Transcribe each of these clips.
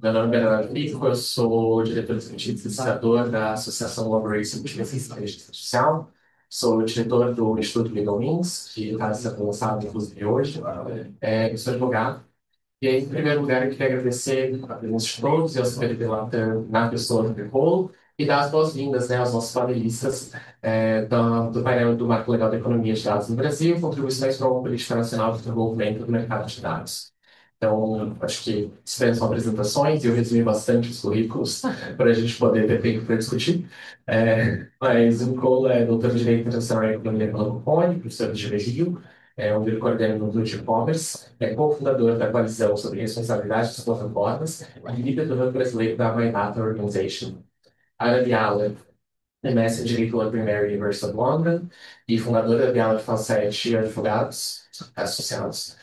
Meu nome é Bernardo Rico, eu sou diretor executivo e pesquisador da Associação Collaboration de Pesquisa em Inteligência Artificial. Sou diretor do Instituto Legal Wings, que está sendo lançado, inclusive, hoje. Eu sou advogado. E aí, em primeiro lugar, eu queria agradecer a presença de todos e ao Super Debate na pessoa do Perrolo e dar as boas-vindas, né, aos nossos panelistas do painel do Marco Legal da Economia de Dados no Brasil, contribuições para uma política nacional de desenvolvimento do mercado de dados. Então, acho que essas são apresentações e eu resumi bastante os currículos para a gente poder ter tempo para discutir. Mas o Nicola é doutor em Direito Internacional e Economia pela Bocconi, professor de Rio, onde ele coordena o núcleo de e-commerce, é cofundador da coalizão sobre responsabilidade das plataformas e líder do Hub brasileiro da My Data Organization. Ana Biala é mestre em Direito pela Primary University of London e fundadora da Biala Falsetti Advogados Associados.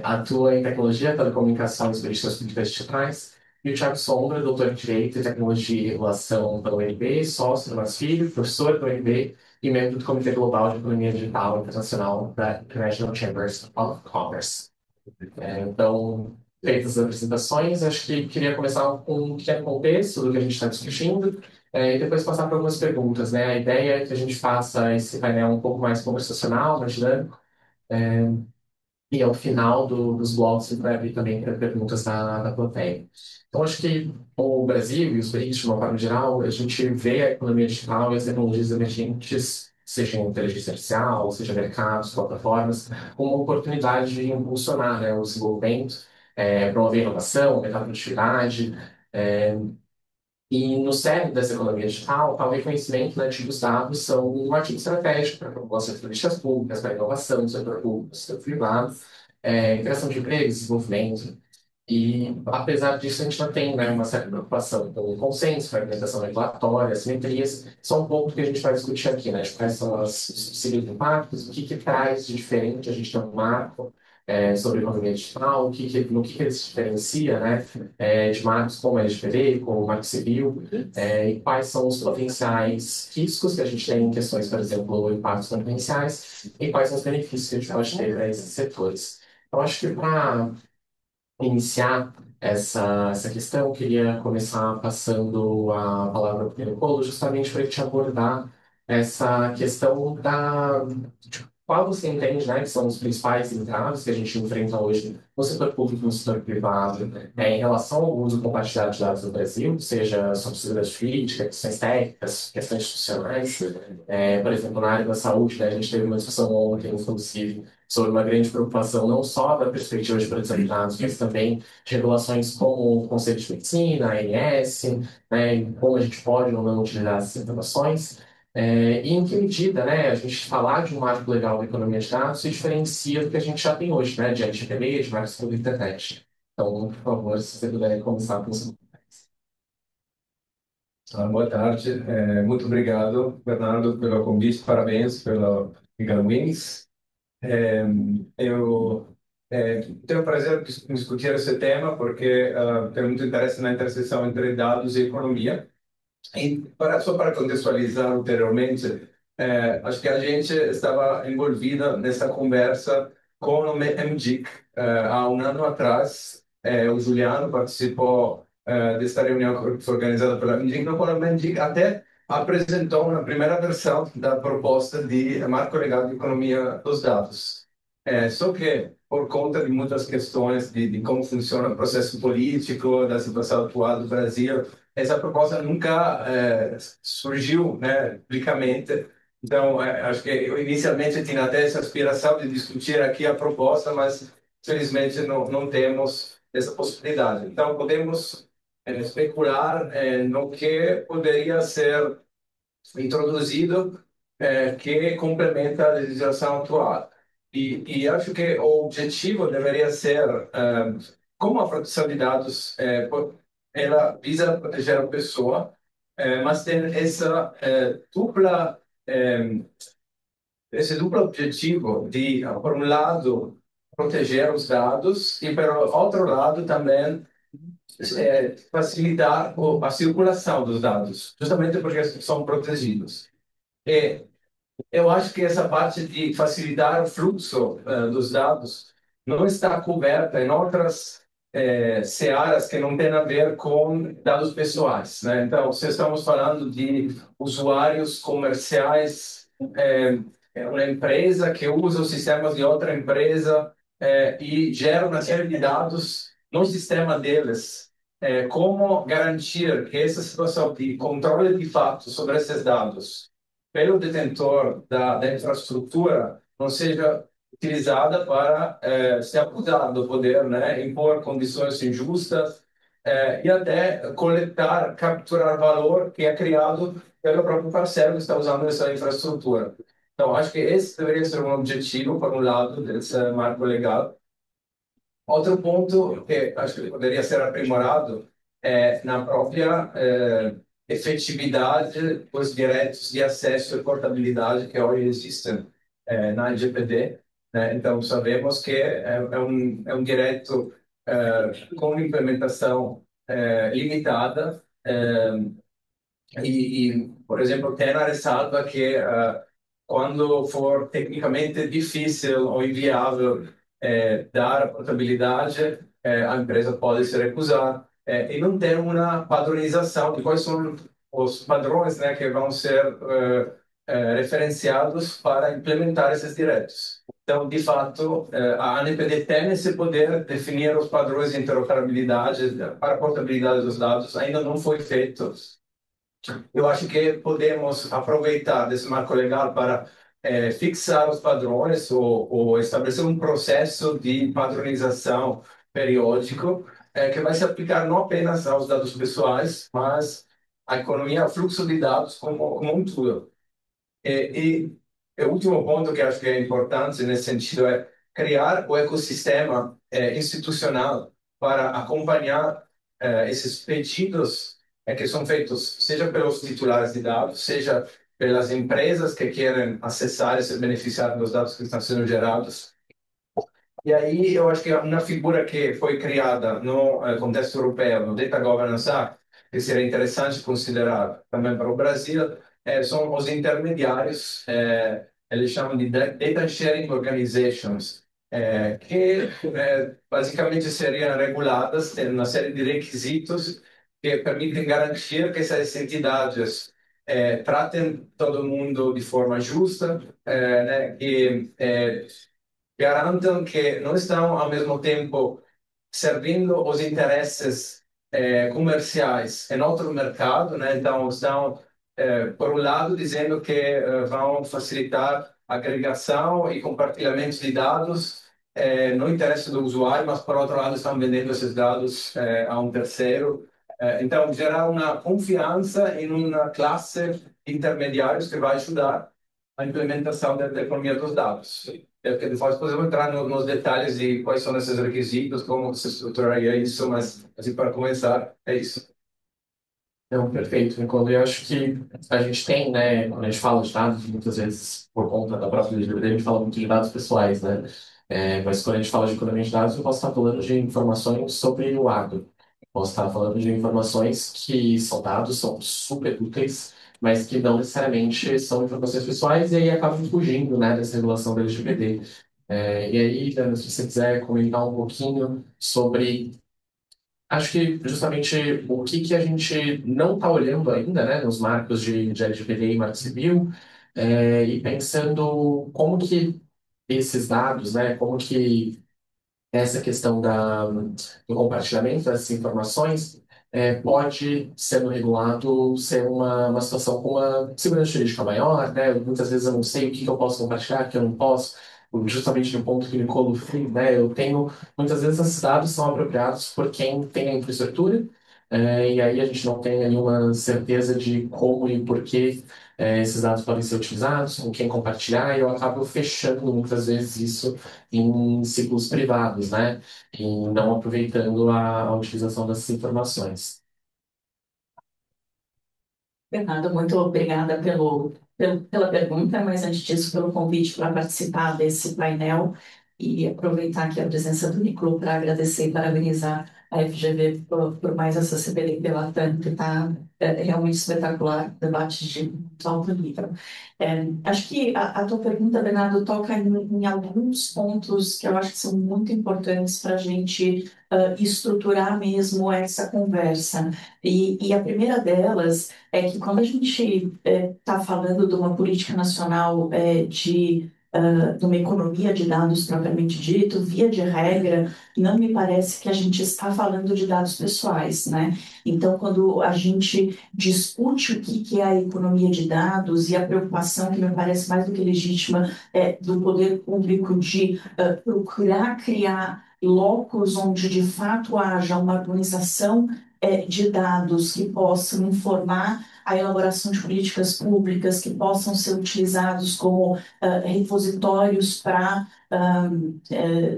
Atua em tecnologia, telecomunicações e políticas públicas digitais. E o Thiago Sombra, doutor em Direito e Tecnologia e Regulação pela UNB, sócio do Mas Filho, professor da UNB e membro do Comitê Global de Economia Digital Internacional da International Chambers of Commerce. Então, feitas as apresentações, acho que queria começar com um pequeno contexto do que a gente está discutindo, e depois passar para algumas perguntas, né? A ideia é que a gente faça esse painel um pouco mais conversacional, mais dinâmico, é, e ao final dos blocos a gente vai abrir também para perguntas da plateia. Então, acho que o Brasil e os países, de uma forma geral, a gente vê a economia digital e as tecnologias emergentes, seja em inteligência artificial, seja mercados, plataformas, como uma oportunidade de impulsionar, né, o desenvolvimento, promover inovação, aumentar a produtividade, é, e no cerne dessa economia digital, o reconhecimento, né, de que os dados são um ativo estratégico para a proposta de políticas públicas, para a inovação do setor público, do setor privado, criação de empregos, desenvolvimento. E, apesar disso, a gente ainda tem, né, uma certa preocupação com o consenso, fragmentação regulatória, assimetrias. Só um pouco do que a gente vai discutir aqui, né, de quais são os possíveis impactos, o que traz de diferente a gente ter um marco sobre economia digital, no que ele se diferencia, né, de marcos como a LGPD, como o Marco Civil, e quais são os potenciais riscos que a gente tem em questões, por exemplo, impactos concorrenciais, e quais são os benefícios que a gente pode ter para esses setores. Então, acho que para iniciar essa questão, eu queria começar passando a palavra para o Leopoldo, justamente para ele te abordar essa questão de qual você entende, né, que são os principais entraves que a gente enfrenta hoje no setor público e no setor privado, em relação ao uso compartilhado de dados no Brasil, seja sobre segurança jurídica, questões técnicas, questões institucionais. Por exemplo, na área da saúde, né, a gente teve uma discussão ontem, inclusive, sobre uma grande preocupação não só da perspectiva de proteção de dados, mas também de regulações como o Conselho de Medicina, a ANS, né, e como a gente pode ou não utilizar essas informações, e em que medida, né, a gente falar de um marco legal da economia de dados se diferencia do que a gente já tem hoje, né, de LGPD, de marcos pela internet. Então, por favor, se você puder começar com os... Boa tarde. Muito obrigado, Bernardo, pelo convite. Parabéns pela Legal Wings. Eu tenho o prazer de discutir esse tema porque tenho muito interesse na interseção entre dados e economia. E só para contextualizar anteriormente, acho que a gente estava envolvida nessa conversa com o MGIC. Há um ano atrás, o Juliano participou desta reunião que foi organizada pela MGIC, no qual a MGIC até apresentou uma primeira versão da proposta de marco legal de economia dos dados. Só que, por conta de muitas questões de como funciona o processo político, da situação atual do Brasil, essa proposta nunca surgiu, né, publicamente. Então, acho que eu inicialmente tinha até essa aspiração de discutir aqui a proposta, mas felizmente não temos essa possibilidade. Então, podemos especular no que poderia ser introduzido que complementa a legislação atual. E acho que o objetivo deveria ser, como a proteção de dados, ela visa proteger a pessoa, mas tem esse duplo objetivo de, por um lado, proteger os dados e, por outro lado, também facilitar a circulação dos dados, justamente porque são protegidos. E eu acho que essa parte de facilitar o fluxo dos dados não está coberta em outras searas que não têm a ver com dados pessoais, né? Então, se estamos falando de usuários comerciais, é uma empresa que usa os sistemas de outra empresa e gera uma série de dados no sistema deles. Como garantir que essa situação de controle de fato sobre esses dados pelo detentor da infraestrutura não seja utilizada para se abusar do poder, né, impor condições injustas e até coletar, capturar valor que é criado pelo próprio parceiro que está usando essa infraestrutura. Então, acho que esse deveria ser um objetivo, por um lado, desse marco legal. Outro ponto que acho que poderia ser aprimorado é na própria efetividade dos direitos de acesso e portabilidade que hoje existem na LGPD, né? Então, sabemos que é um direito com implementação limitada por exemplo, tem a ressalva que quando for tecnicamente difícil ou inviável dar a portabilidade, a empresa pode se recusar e não tem uma padronização de quais são os padrões, né, que vão ser referenciados para implementar esses direitos. Então, de fato, a ANPD tem esse poder de definir os padrões de interoperabilidade para a portabilidade dos dados, ainda não foi feito. Eu acho que podemos aproveitar desse marco legal para fixar os padrões ou estabelecer um processo de padronização periódico que vai se aplicar não apenas aos dados pessoais, mas à economia, ao fluxo de dados como um todo. E o último ponto que acho que é importante nesse sentido é criar o ecossistema institucional para acompanhar esses pedidos que são feitos, seja pelos titulares de dados, seja pelas empresas que querem acessar e se beneficiar dos dados que estão sendo gerados. E aí eu acho que uma figura que foi criada no contexto europeu, no Data Governance Act, que seria interessante considerar também para o Brasil, são os intermediários, eles chamam de Data Sharing Organizations, que basicamente seriam reguladas, tendo uma série de requisitos que permitem garantir que essas entidades tratem todo mundo de forma justa, né, que garantam que não estão ao mesmo tempo servindo os interesses comerciais em outro mercado, né? Então estão por um lado dizendo que vão facilitar a agregação e compartilhamento de dados no interesse do usuário, mas por outro lado estão vendendo esses dados a um terceiro. Então gerar uma confiança em uma classe de intermediários que vai ajudar a implementação da economia dos dados. Que depois podemos entrar nos detalhes de quais são esses requisitos, como se estruturaria isso, mas assim, para começar, é isso. Não, perfeito. Quando eu acho que a gente tem, né, quando a gente fala de dados, muitas vezes, por conta da própria LGPD, a gente fala muito de dados pessoais, né? Mas quando a gente fala de economia de dados, eu posso estar falando de informações sobre o agro. Posso estar falando de informações que são dados, são super úteis, mas que não necessariamente são informações pessoais e aí acabam fugindo, né, dessa regulação da LGPD. E aí, Dana, se você quiser comentar um pouquinho sobre. Acho que justamente o que a gente não está olhando ainda, né, nos marcos de LGPD e Marco Civil, e pensando como que esses dados, né, como que essa questão do compartilhamento dessas informações pode, sendo regulado, ser uma situação com uma segurança jurídica maior, né? Muitas vezes eu não sei o que eu posso compartilhar, o que eu não posso, justamente no ponto que o Nicolo fez, né? Eu tenho, muitas vezes esses dados são apropriados por quem tem a infraestrutura, e aí a gente não tem nenhuma certeza de como e por que esses dados podem ser utilizados, com quem compartilhar, e eu acabo fechando muitas vezes isso em ciclos privados, né? E não aproveitando a utilização dessas informações. Bernardo, muito obrigada pela pergunta, mas antes disso, pelo convite para participar desse painel e aproveitar aqui a presença do Nicolo para agradecer e parabenizar a FGV por mais essa CPLP Latam, que está realmente espetacular, debate de muito alto nível. Acho que a tua pergunta, Bernardo, toca em alguns pontos que eu acho que são muito importantes para a gente estruturar mesmo essa conversa. E a primeira delas é que quando a gente está falando de uma política nacional de uma economia de dados propriamente dito, via de regra, não me parece que a gente está falando de dados pessoais, né? Então, quando a gente discute o que é a economia de dados e a preocupação que me parece mais do que legítima do poder público de procurar criar locos onde de fato haja uma organização de dados que possam informar a elaboração de políticas públicas, que possam ser utilizados como repositórios para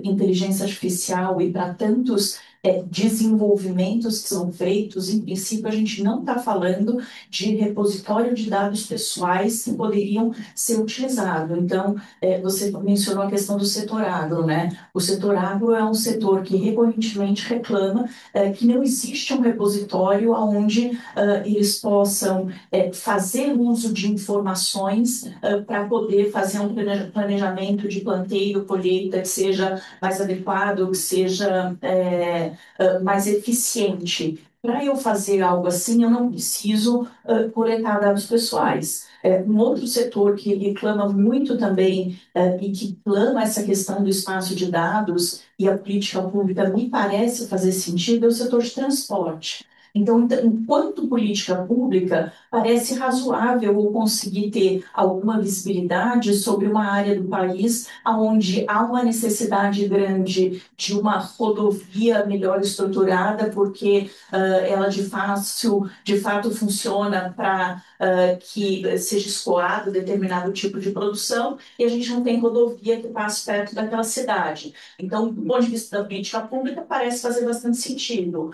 inteligência artificial e para tantos desenvolvimentos que são feitos. Em princípio, a gente não está falando de repositório de dados pessoais que poderiam ser utilizados. Então, você mencionou a questão do setor agro, né? O setor agro é um setor que recorrentemente reclama que não existe um repositório onde eles possam fazer uso de informações para poder fazer um planejamento de planteio, colheita que seja mais adequado, que seja mais eficiente. Para eu fazer algo assim, eu não preciso coletar dados pessoais. Um outro setor que reclama muito também e que clama essa questão do espaço de dados e a política pública me parece fazer sentido é o setor de transporte. Então, enquanto política pública, parece razoável eu conseguir ter alguma visibilidade sobre uma área do país onde há uma necessidade grande de uma rodovia melhor estruturada, porque ela de fato funciona para que seja escoado determinado tipo de produção, e a gente não tem rodovia que passe perto daquela cidade. Então, do ponto de vista da política pública, parece fazer bastante sentido.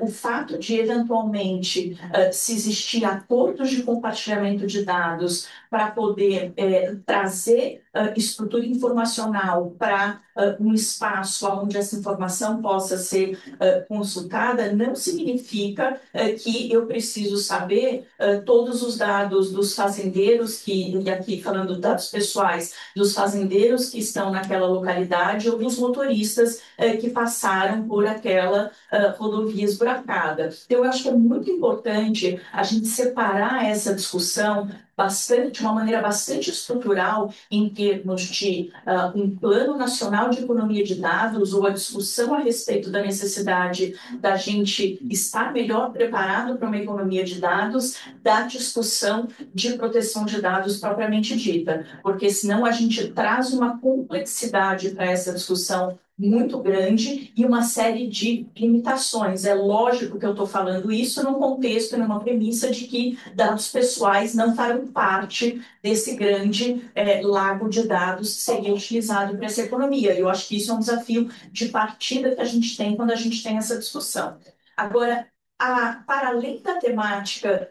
O fato de, eventualmente, se existir acordos de compartilhamento de dados para poder trazer estrutura informacional para um espaço onde essa informação possa ser consultada, não significa que eu preciso saber todos os dados dos fazendeiros, e aqui falando dados pessoais, dos fazendeiros que estão naquela localidade ou dos motoristas que passaram por aquela rodovia esburacada. Então, eu acho que é muito importante a gente separar essa discussão de uma maneira bastante estrutural em termos de um plano nacional de economia de dados ou a discussão a respeito da necessidade da gente estar melhor preparado para uma economia de dados, da discussão de proteção de dados propriamente dita, porque senão a gente traz uma complexidade para essa discussão muito grande e uma série de limitações. É lógico que eu estou falando isso num contexto, numa premissa de que dados pessoais não farão parte desse grande lago de dados que seria utilizado para essa economia. Eu acho que isso é um desafio de partida que a gente tem quando a gente tem essa discussão. Agora, para além da temática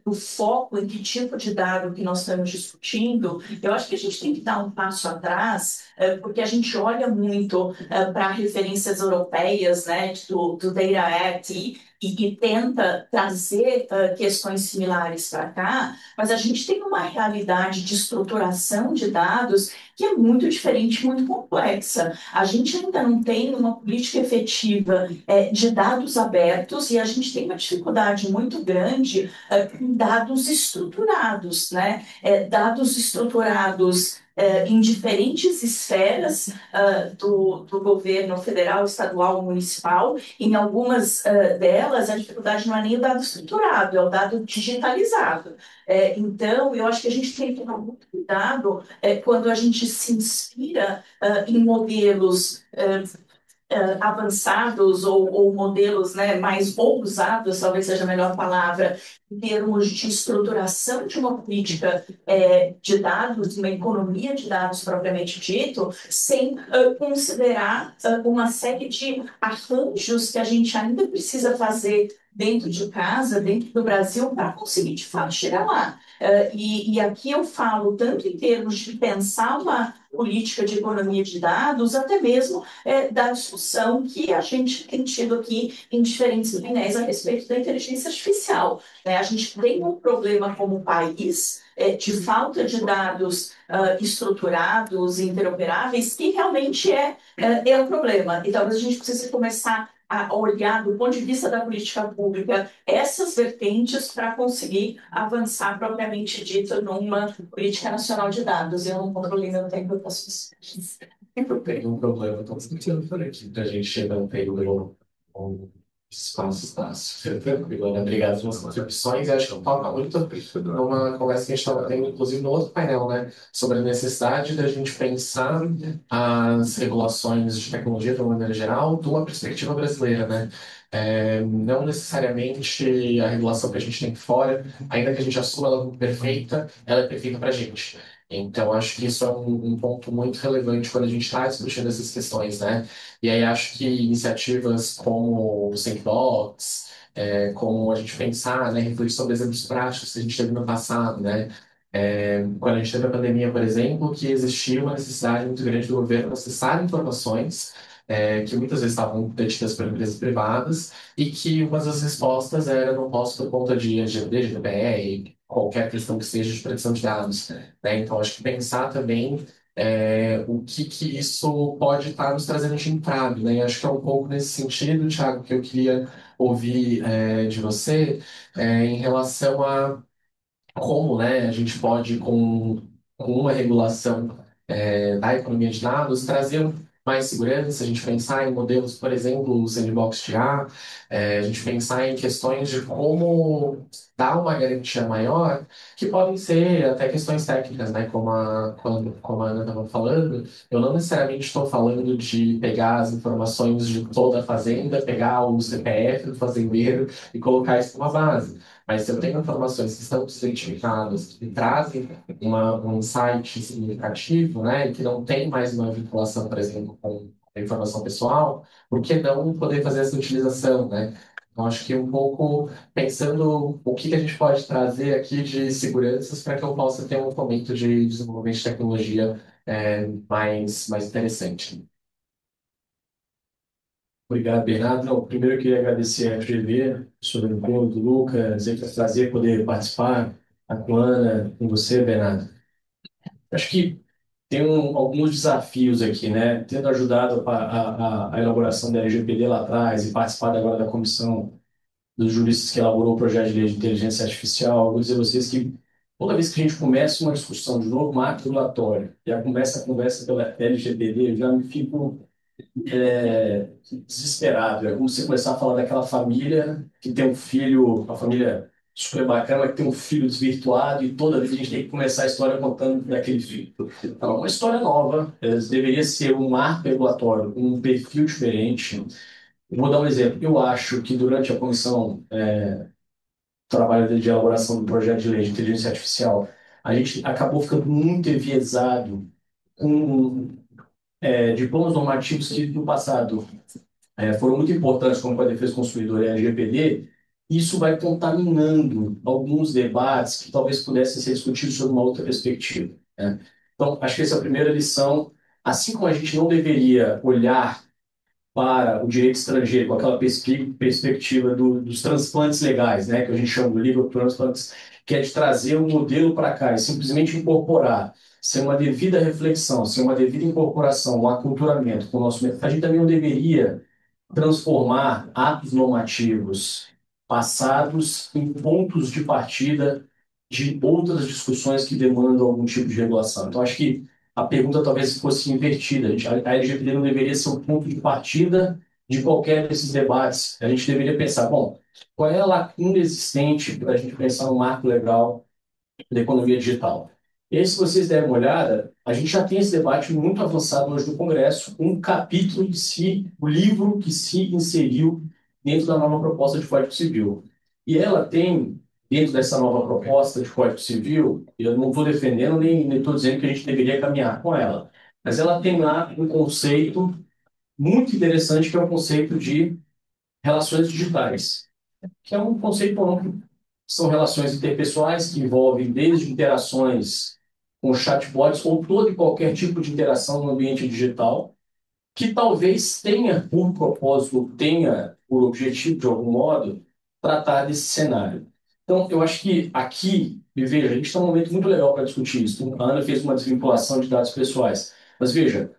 do foco em que tipo de dado que nós estamos discutindo, eu acho que a gente tem que dar um passo atrás, porque a gente olha muito para referências europeias, né, do Data Act, e tenta trazer questões similares para cá, mas a gente tem uma realidade de estruturação de dados que é muito diferente, muito complexa. A gente ainda não tem uma política efetiva de dados abertos e a gente tem uma dificuldade muito grande com dados estruturados, né? Dados estruturados em diferentes esferas do governo federal, estadual, municipal. Em algumas delas, a dificuldade não é nem o dado estruturado, é o dado digitalizado. Então, eu acho que a gente tem que tomar muito cuidado quando a gente se inspira em modelos avançados ou modelos, né, mais ousados, talvez seja a melhor palavra, em termos de estruturação de uma política de dados, uma economia de dados propriamente dito, sem considerar uma série de arranjos que a gente ainda precisa fazer dentro de casa, dentro do Brasil, para conseguir, de fato, chegar lá. E aqui eu falo tanto em termos de pensar política de economia de dados, até mesmo da discussão que a gente tem tido aqui em diferentes painéis a respeito da inteligência artificial, né? A gente tem um problema como país de falta de dados estruturados e interoperáveis, que realmente é um problema. E talvez a gente precise começar a olhar do ponto de vista da política pública essas vertentes para conseguir avançar propriamente dito numa política nacional de dados. Eu não controlei meu tempo, eu posso dizer. Eu tenho um problema, estou sentindo por aqui, a gente chegar no período com espaço estácio. Tranquilo, né? Obrigado pelas contribuições. E acho que toca muito numa conversa que a gente estava tendo, inclusive, no outro painel, né? Sobre a necessidade da gente pensar as regulações de tecnologia, de uma maneira geral, de uma perspectiva brasileira, né? Não necessariamente a regulação que a gente tem fora, ainda que a gente assuma ela como perfeita, ela é perfeita para a gente. Então, acho que isso é um ponto muito relevante quando a gente está discutindo essas questões, né? E aí acho que iniciativas como o Sandbox, como a gente pensar, né, refletir sobre exemplos práticos que a gente teve no passado, né? Quando a gente teve a pandemia, por exemplo, que existia uma necessidade muito grande do governo acessar informações que muitas vezes estavam detidas por empresas privadas e que uma das respostas era não posso por conta de LGPD, GDPR, qualquer questão que seja de proteção de dados, né? Então, acho que pensar também o que isso pode estar nos trazendo de entrave, né? E acho que é um pouco nesse sentido, Thiago, que eu queria ouvir de você em relação a como, né, a gente pode, com uma regulação da economia de dados, trazer mais segurança, a gente pensar em modelos, por exemplo, o Sandbox TA, a gente pensar em questões de como dar uma garantia maior, que podem ser até questões técnicas, né, como a Ana estava falando, eu não necessariamente estou falando de pegar as informações de toda a fazenda, pegar o CPF do fazendeiro e colocar isso numa base. Mas se eu tenho informações que estão certificadas, que trazem um insight significativo, né, e que não tem mais uma vinculação, por exemplo, com a informação pessoal, por que não poder fazer essa utilização, né? Então, acho que um pouco pensando o que a gente pode trazer aqui de seguranças para que eu possa ter um fomento de desenvolvimento de tecnologia mais interessante. Obrigado, Bernardo. Não, primeiro eu queria agradecer a FGV sobre o encontro, Lucas, dizer que é um prazer poder participar, a Ana, com você, Bernardo. Acho que tem alguns desafios aqui, né? Tendo ajudado a elaboração da LGPD lá atrás e participado agora da comissão dos juristas que elaborou o projeto de lei de inteligência artificial, eu vou dizer a vocês que toda vez que a gente começa uma discussão de novo marco regulatório e começa a conversa pela LGPD, eu já me fico desesperado. É como você começar a falar daquela família que tem um filho, uma família super bacana, que tem um filho desvirtuado e toda vez a gente tem que começar a história contando daquele filho. Então, é uma história nova, deveria ser um marco regulatório, um perfil diferente. Eu vou dar um exemplo. Eu acho que durante a comissão trabalho de elaboração do projeto de lei de inteligência artificial, a gente acabou ficando muito enviesado com diplomas normativos que no passado foram muito importantes, como a defesa do consumidor e a LGPD. Isso vai contaminando alguns debates que talvez pudessem ser discutidos sob uma outra perspectiva, né? Então, acho que essa é a primeira lição. Assim como a gente não deveria olhar para o direito estrangeiro com aquela perspectiva dos transplantes legais, né, que a gente chama do legal transplants, que é de trazer um modelo para cá e simplesmente incorporar, sem uma devida reflexão, sem uma devida incorporação, um aculturamento com o nosso mercado. A gente também não deveria transformar atos normativos passados em pontos de partida de outras discussões que demandam algum tipo de regulação. Então, acho que a pergunta talvez fosse invertida. A LGPD não deveria ser o ponto de partida de qualquer desses debates. A gente deveria pensar, bom, qual é a lacuna existente para a gente pensar um marco legal da economia digital? E aí, se vocês derem uma olhada, a gente já tem esse debate muito avançado hoje no Congresso, um capítulo de si, o livro que se inseriu dentro da nova proposta de Código Civil. E ela tem, dentro dessa nova proposta de Código Civil, eu não estou defendendo nem estou dizendo que a gente deveria caminhar com ela, mas ela tem lá um conceito muito interessante, que é o conceito de relações digitais, que é um conceito amplo. São relações interpessoais que envolvem desde interações com chatbots ou todo e qualquer tipo de interação no ambiente digital, que talvez tenha por propósito, tenha por objetivo, de algum modo, tratar desse cenário. Então, eu acho que aqui, e veja, a gente está num momento muito legal para discutir isso. A Ana fez uma desvinculação de dados pessoais. Mas veja,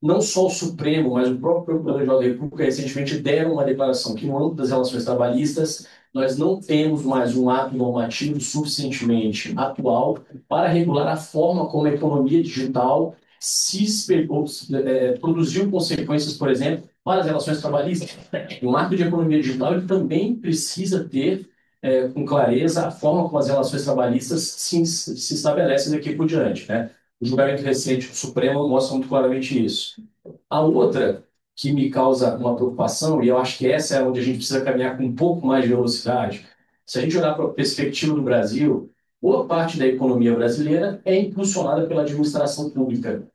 não só o Supremo, mas o próprio Procurador-Geral da República recentemente deram uma declaração que no âmbito das relações trabalhistas nós não temos mais um ato normativo suficientemente atual para regular a forma como a economia digital produziu consequências, por exemplo, para as relações trabalhistas. O marco de economia digital ele também precisa ter com clareza a forma como as relações trabalhistas se estabelecem daqui por diante, né? O julgamento recente do Supremo mostra muito claramente isso. A outra que me causa uma preocupação, e eu acho que essa é onde a gente precisa caminhar com um pouco mais de velocidade, se a gente olhar para a perspectiva do Brasil, boa parte da economia brasileira é impulsionada pela administração pública.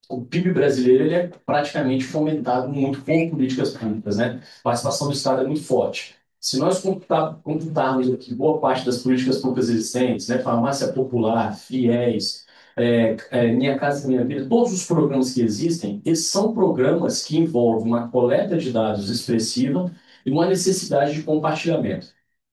O PIB brasileiro ele é praticamente fomentado muito com políticas públicas, né? A participação do Estado é muito forte. Se nós computarmos aqui boa parte das políticas públicas existentes, né, farmácia popular, fiéis, Minha Casa Minha Vida, todos os programas que existem, esses são programas que envolvem uma coleta de dados expressiva e uma necessidade de compartilhamento.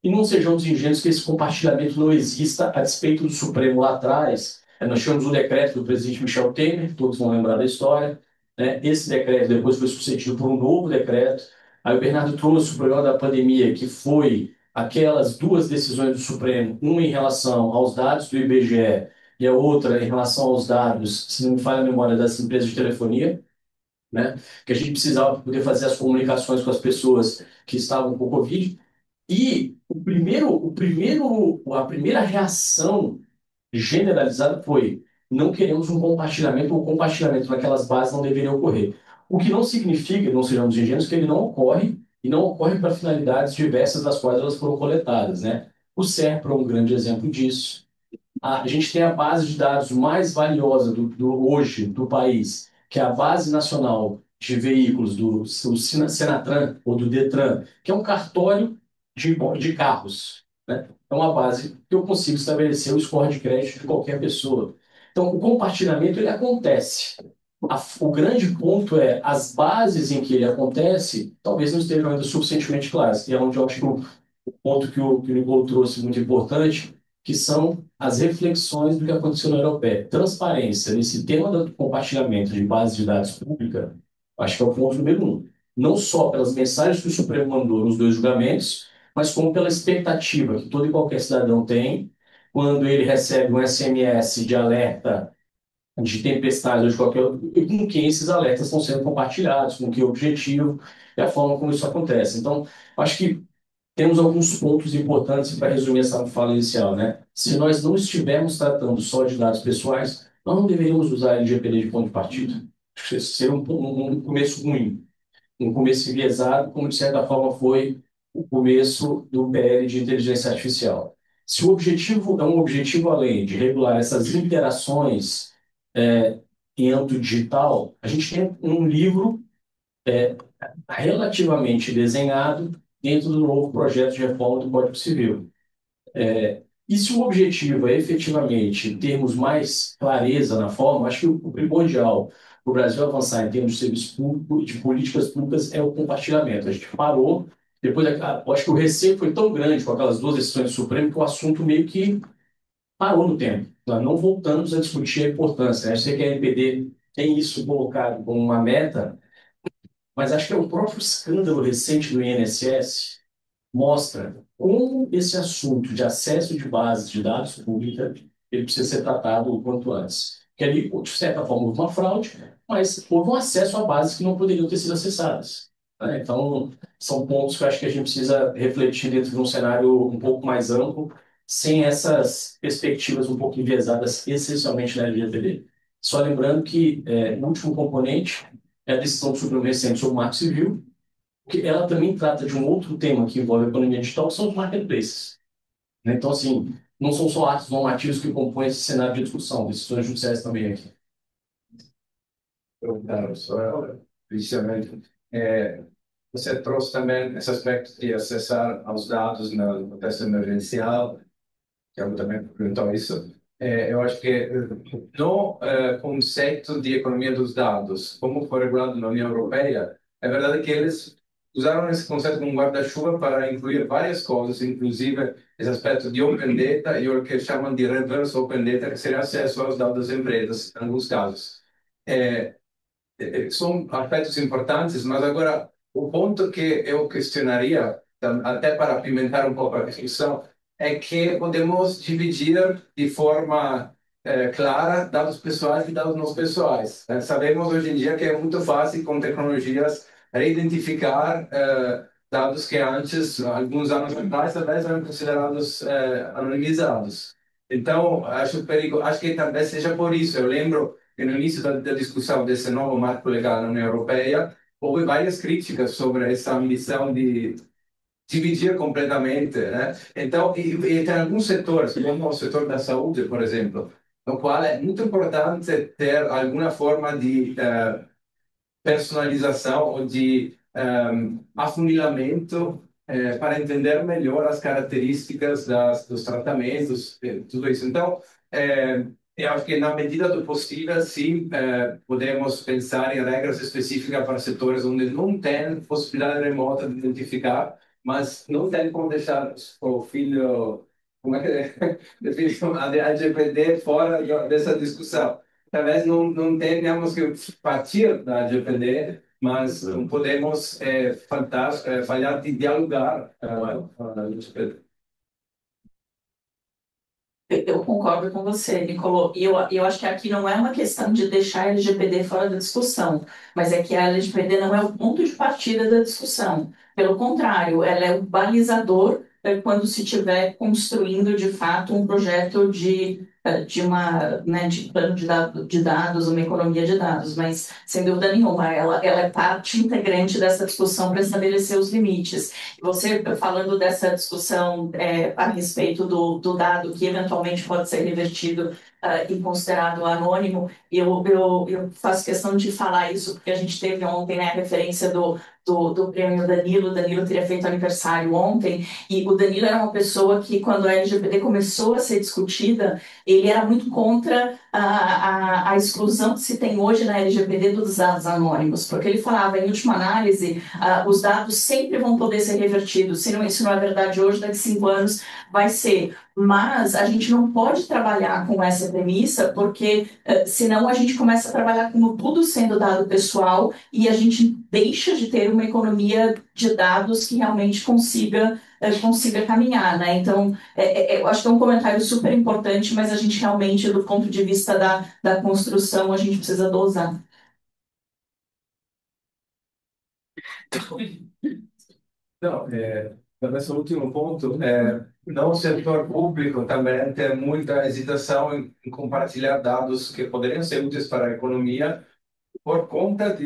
E não sejamos ingênuos que esse compartilhamento não exista a despeito do Supremo lá atrás. Nós tivemos o decreto do presidente Michel Temer, todos vão lembrar da história, né? Esse decreto depois foi sucedido por um novo decreto. Aí o Bernardo trouxe o problema da pandemia, que foi aquelas duas decisões do Supremo, uma em relação aos dados do IBGE e a outra em relação aos dados, se não me falha a memória, das empresas de telefonia, né? Que a gente precisava poder fazer as comunicações com as pessoas que estavam com Covid. E a primeira reação generalizada foi: não queremos um compartilhamento, ou o compartilhamento naquelas bases não deveria ocorrer. O que não significa, não sejamos ingênuos, que ele não ocorre, e não ocorre para finalidades diversas das quais elas foram coletadas, né? O SERPRO é um grande exemplo disso. A gente tem a base de dados mais valiosa hoje do país, que é a Base Nacional de Veículos do Senatran, ou do Detran, que é um cartório de carros, né? É uma base que eu consigo estabelecer o score de crédito de qualquer pessoa. Então, o compartilhamento ele acontece. O grande ponto é as bases em que ele acontece talvez não estejam ainda suficientemente claras. E é onde eu acho que o ponto que o Nicole trouxe muito importante, que são as reflexões do que aconteceu na Europeia. Transparência nesse tema do compartilhamento de bases de dados pública, acho que é o ponto número um. Não só pelas mensagens que o Supremo mandou nos dois julgamentos, mas como pela expectativa que todo e qualquer cidadão tem quando ele recebe um SMS de alerta de tempestade ou de qualquer outro, e com quem esses alertas estão sendo compartilhados, com que objetivo e a forma como isso acontece. Então, acho que temos alguns pontos importantes para resumir essa fala inicial, né? Se nós não estivermos tratando só de dados pessoais, nós não deveríamos usar a LGPD de ponto de partida. Acho que esse seria um começo ruim, um começo enviesado, como de certa forma foi o começo do PL de inteligência artificial. Se o objetivo é um objetivo além de regular essas interações em âmbito digital, a gente tem um livro relativamente desenhado dentro do novo projeto de reforma do Código Civil. E se o objetivo é efetivamente termos mais clareza na forma, acho que o primordial para o Brasil avançar em termos de serviço público e de políticas públicas é o compartilhamento. A gente parou, depois, acho que o receio foi tão grande com aquelas duas decisões do Supremo que o assunto meio que parou no tempo. Nós não voltamos a discutir a importância, né? Eu sei que a NPD tem isso colocado como uma meta, mas acho que é o próprio escândalo recente do INSS mostra como esse assunto de acesso de bases de dados pública ele precisa ser tratado o quanto antes. Que ali, de certa forma, houve uma fraude, mas houve um acesso a bases que não poderiam ter sido acessadas, né? Então, são pontos que eu acho que a gente precisa refletir dentro de um cenário um pouco mais amplo, sem essas perspectivas um pouco enviesadas, essencialmente na LGPD. Só lembrando que o último componente é a decisão do Supremo recente sobre o Marco Civil, que ela também trata de um outro tema que envolve a economia digital, que são os marketplaces, né? Então, assim, não são só atos normativos que compõem esse cenário de discussão, decisões judiciais também aqui. Perguntar só, inicialmente, você trouxe também esse aspecto de acessar aos dados no contexto emergencial, que eu também perguntou isso. eu acho que no conceito de economia dos dados, como foi regulado na União Europeia, é verdade que eles usaram esse conceito como guarda-chuva para incluir várias coisas, inclusive esse aspecto de Open Data e o que chamam de Reverse Open Data, que seria acesso aos dados das empresas, em alguns casos. É, são aspectos importantes, mas agora o ponto que eu questionaria, até para apimentar um pouco a discussão, é que podemos dividir de forma clara dados pessoais e dados não pessoais. Sabemos hoje em dia que é muito fácil com tecnologias reidentificar dados que antes, alguns anos atrás, talvez eram considerados anonimizados. Então, acho que talvez seja por isso. Eu lembro que no início da discussão desse novo marco legal na União Europeia, houve várias críticas sobre essa ambição de dividir completamente, né? Então, e tem alguns setores, como o setor da saúde, por exemplo, no qual é muito importante ter alguma forma de personalização ou de afunilamento para entender melhor as características dos tratamentos, tudo isso. Então, eu acho que na medida do possível, sim, podemos pensar em regras específicas para setores onde não tem possibilidade remota de identificar, mas não tem como deixar o filho, como é que é, definição, a LGPD fora dessa discussão. Talvez não tenhamos que partir da LGPD, mas podemos falhar de dialogar com a LGPD. Eu concordo com você, Nicolò. E eu acho que aqui não é uma questão de deixar a LGPD fora da discussão, mas é que a LGPD não é o ponto de partida da discussão. Pelo contrário, ela é o balizador quando se estiver construindo, de fato, um projeto de uma, né, de plano de dados, uma economia de dados. Mas, sem dúvida nenhuma, ela é parte integrante dessa discussão para estabelecer os limites. Você falando dessa discussão a respeito do dado que eventualmente pode ser revertido e considerado anônimo, eu faço questão de falar isso porque a gente teve ontem, né, a referência do prêmio Danilo. O Danilo teria feito aniversário ontem, e o Danilo era uma pessoa que, quando a LGBT começou a ser discutida, ele era muito contra a exclusão que se tem hoje na LGBT dos dados anônimos, porque ele falava, em última análise, os dados sempre vão poder ser revertidos. Se não, isso não é verdade hoje, daqui a 5 anos vai ser. Mas a gente não pode trabalhar com essa premissa, porque senão a gente começa a trabalhar com tudo sendo dado pessoal e a gente deixa de ter uma economia de dados que realmente consiga caminhar, né? Então, eu acho que é um comentário super importante, mas a gente realmente, do ponto de vista da construção, a gente precisa dosar. Não, talvez o último ponto no setor público também tem muita hesitação em compartilhar dados que poderiam ser úteis para a economia por conta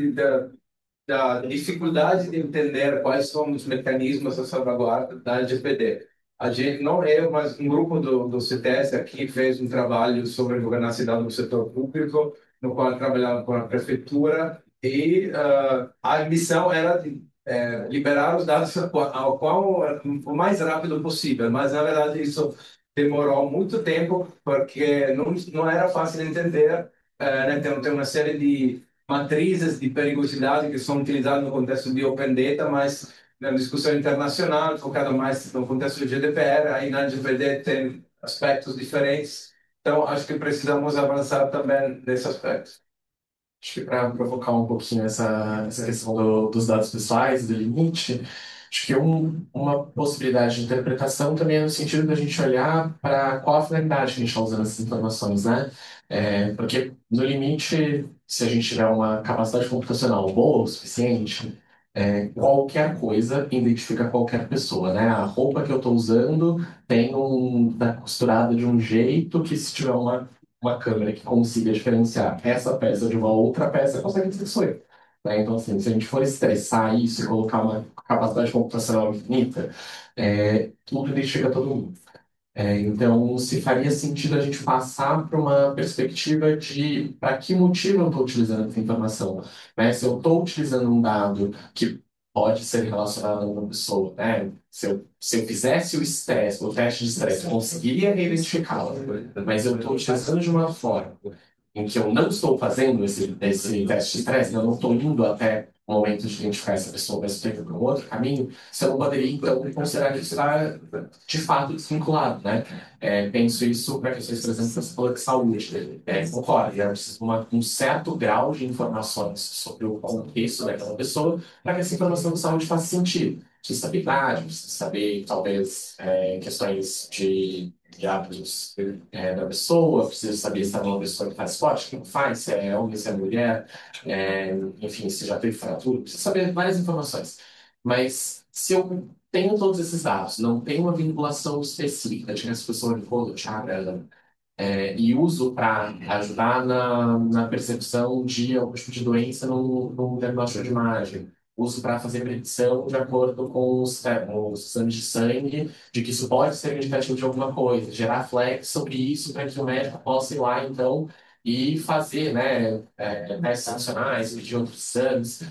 da dificuldade de entender quais são os mecanismos de salvaguarda da LGPD. A gente, não eu, mas um grupo do CTS aqui fez um trabalho sobre governança de dados no setor público, no qual trabalhava com a prefeitura, e a missão era de liberar os dados o mais rápido possível, mas na verdade isso demorou muito tempo, porque não era fácil entender, né? Tem uma série de matrizes de perigosidade que são utilizadas no contexto de Open Data, mas na discussão internacional, focada mais no contexto do GDPR, aí na LGPD tem aspectos diferentes. Então, acho que precisamos avançar também nesse aspecto. Acho que para provocar um pouquinho essa questão dos dados pessoais, do limite, acho que uma possibilidade de interpretação também é no sentido da gente olhar para qual a finalidade que a gente está usando essas informações, né? Porque, no limite, se a gente tiver uma capacidade computacional boa o suficiente, qualquer coisa identifica qualquer pessoa, né? A roupa que eu estou usando tá costurada de um jeito que, se tiver uma câmera que consiga diferenciar essa peça de uma outra peça, consegue dizer que sou eu. Né? Então, assim, se a gente for estressar isso e colocar uma capacidade computacional infinita, tudo identifica todo mundo. Então, se faria sentido a gente passar para uma perspectiva de para que motivo eu estou utilizando essa informação. Né? Se eu estou utilizando um dado que pode ser relacionado a uma pessoa, né? Se eu fizesse o estresse, o teste de estresse, eu conseguiria identificá-la, mas eu estou utilizando de uma forma em que eu não estou fazendo esse teste de estresse, né? Eu não estou indo até o momento de identificar essa pessoa, mas estou indo para um outro caminho, você não poderia, então, considerar que isso está, de fato, desvinculado, né? Penso isso para questões, por exemplo, você falou de saúde. Concordo, é preciso um certo grau de informações sobre o contexto daquela pessoa para que essa informação de saúde faça sentido. Precisa saber idade, precisa saber, talvez, questões de hábitos da pessoa, precisa saber se é uma pessoa que faz esporte, que não faz, se é homem, se é mulher, enfim, se já teve fratura, precisa saber várias informações. Mas se eu tenho todos esses dados, não tenho uma vinculação específica de que essa pessoa de chakra e uso para ajudar na percepção de algum tipo de doença no diagnóstico de imagem. Uso para fazer predição de acordo com os exames de sangue, de que isso pode ser indicativo de alguma coisa, gerar flex sobre isso para que o médico possa ir lá, então, e fazer, né, testes funcionais, pedir outros exames.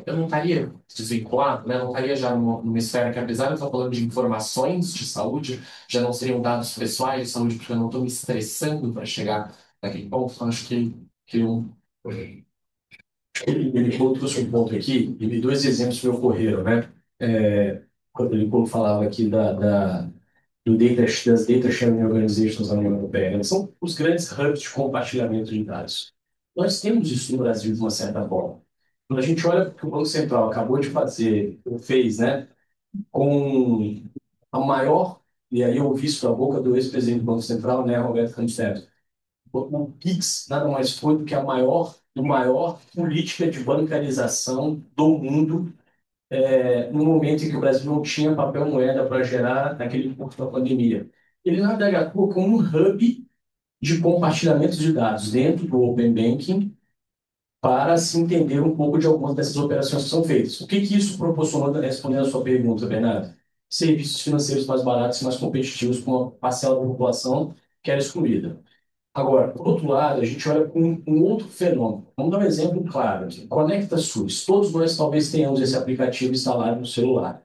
Eu não estaria desvinculado, né? Eu não estaria já numa esfera que, apesar de eu estar falando de informações de saúde, já não seriam dados pessoais de saúde, porque eu não estou me estressando para chegar naquele ponto. Então, acho que Ele trouxe um ponto aqui, e dois exemplos me ocorreram, né? Quando ele falava aqui das Data Sharing Organizations da União Europeia, né? São os grandes hubs de compartilhamento de dados. Nós temos isso no Brasil de uma certa forma. Quando a gente olha o que o Banco Central acabou de fazer, ou fez, né, com a maior, e aí eu ouvi isso da boca do ex-presidente do Banco Central, né, Roberto Campos Neto, o PIX nada mais foi do que a maior política de bancarização do mundo, no momento em que o Brasil não tinha papel moeda para gerar naquele curto da pandemia. Ele, na verdade, atua como um hub de compartilhamento de dados dentro do Open Banking para se entender um pouco de algumas dessas operações que são feitas. O que que isso proporcionou, respondendo a sua pergunta, Bernardo? Serviços financeiros mais baratos e mais competitivos para uma parcela da população que era excluída. Agora, por outro lado, a gente olha com um outro fenômeno. Vamos dar um exemplo claro aqui. Conecta SUS. Todos nós talvez tenhamos esse aplicativo instalado no celular.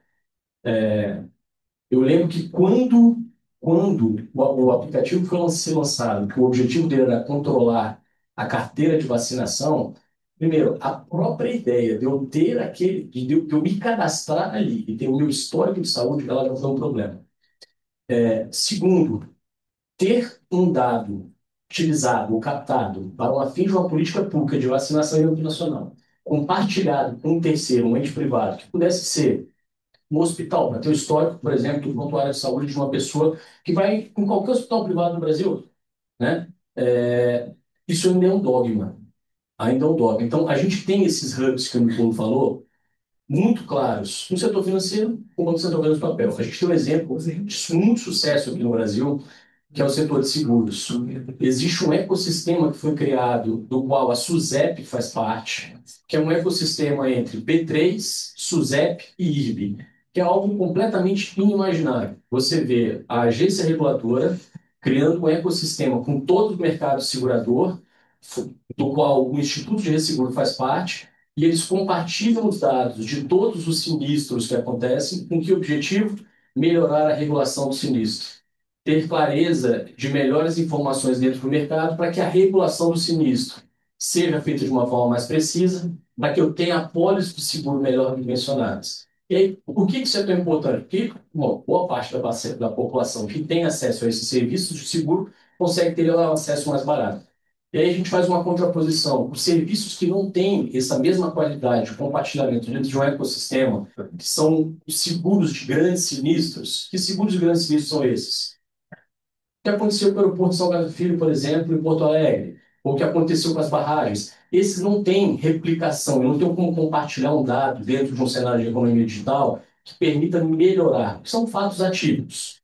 Eu lembro que quando o aplicativo foi ser lançado, que o objetivo dele era controlar a carteira de vacinação, primeiro, a própria ideia de eu ter de eu me cadastrar ali e ter o meu histórico de saúde, ela já foi um problema. Segundo, ter um dado utilizado ou captado para o fim de uma política pública de vacinação em âmbito nacional, compartilhado com um terceiro, um ente privado, que pudesse ser um hospital, para ter o histórico, por exemplo, do prontuário de saúde de uma pessoa que vai em qualquer hospital privado no Brasil, né? Isso ainda é um dogma. Ainda é um dogma. Então, a gente tem esses hubs que o Nicolau falou, muito claros. No setor financeiro, o Banco Central ganha o papel. A gente tem um exemplo de muito sucesso aqui no Brasil, que é o setor de seguros. Existe um ecossistema que foi criado, do qual a SUSEP faz parte, que é um ecossistema entre B3, SUSEP e IRB, que é algo completamente inimaginável. Você vê a agência reguladora criando um ecossistema com todo o mercado segurador, do qual o Instituto de Resseguro faz parte, e eles compartilham os dados de todos os sinistros que acontecem, com que objetivo? Melhorar a regulação do sinistro, ter clareza de melhores informações dentro do mercado para que a regulação do sinistro seja feita de uma forma mais precisa, para que eu tenha apólices de seguro melhor dimensionadas. E aí, por que isso é tão importante? Porque, bom, boa parte da população que tem acesso a esses serviços de seguro consegue ter um acesso mais barato. E aí a gente faz uma contraposição. Os serviços que não têm essa mesma qualidade de compartilhamento dentro de um ecossistema, que são os seguros de grandes sinistros. Que seguros de grandes sinistros são esses? O que aconteceu com o aeroporto de Salgado Filho, por exemplo, em Porto Alegre, ou o que aconteceu com as barragens. Esses não têm replicação, eu não tenho como compartilhar um dado dentro de um cenário de economia digital que permita melhorar, são fatos atípicos.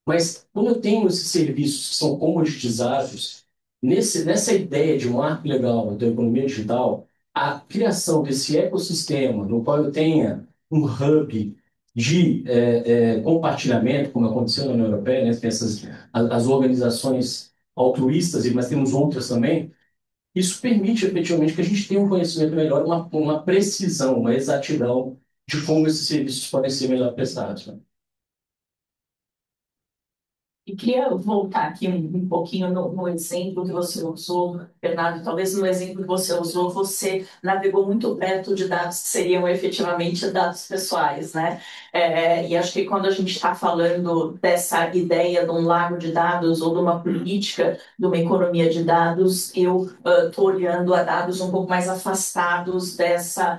Mas quando eu tenho esses serviços que são comoditizados, nessa ideia de marco legal da economia digital, a criação desse ecossistema no qual eu tenha um hub de compartilhamento, como aconteceu na União Europeia, né? Tem as organizações altruístas, mas temos outras também, isso permite efetivamente que a gente tenha um conhecimento melhor, uma precisão, uma exatidão de como esses serviços podem ser melhor prestados, né? E queria voltar aqui um pouquinho no exemplo que você usou, Bernardo. Talvez no exemplo que você usou, você navegou muito perto de dados que seriam efetivamente dados pessoais, né? E acho que quando a gente está falando dessa ideia de um lago de dados ou de uma política de uma economia de dados, eu estou olhando a dados um pouco mais afastados dessa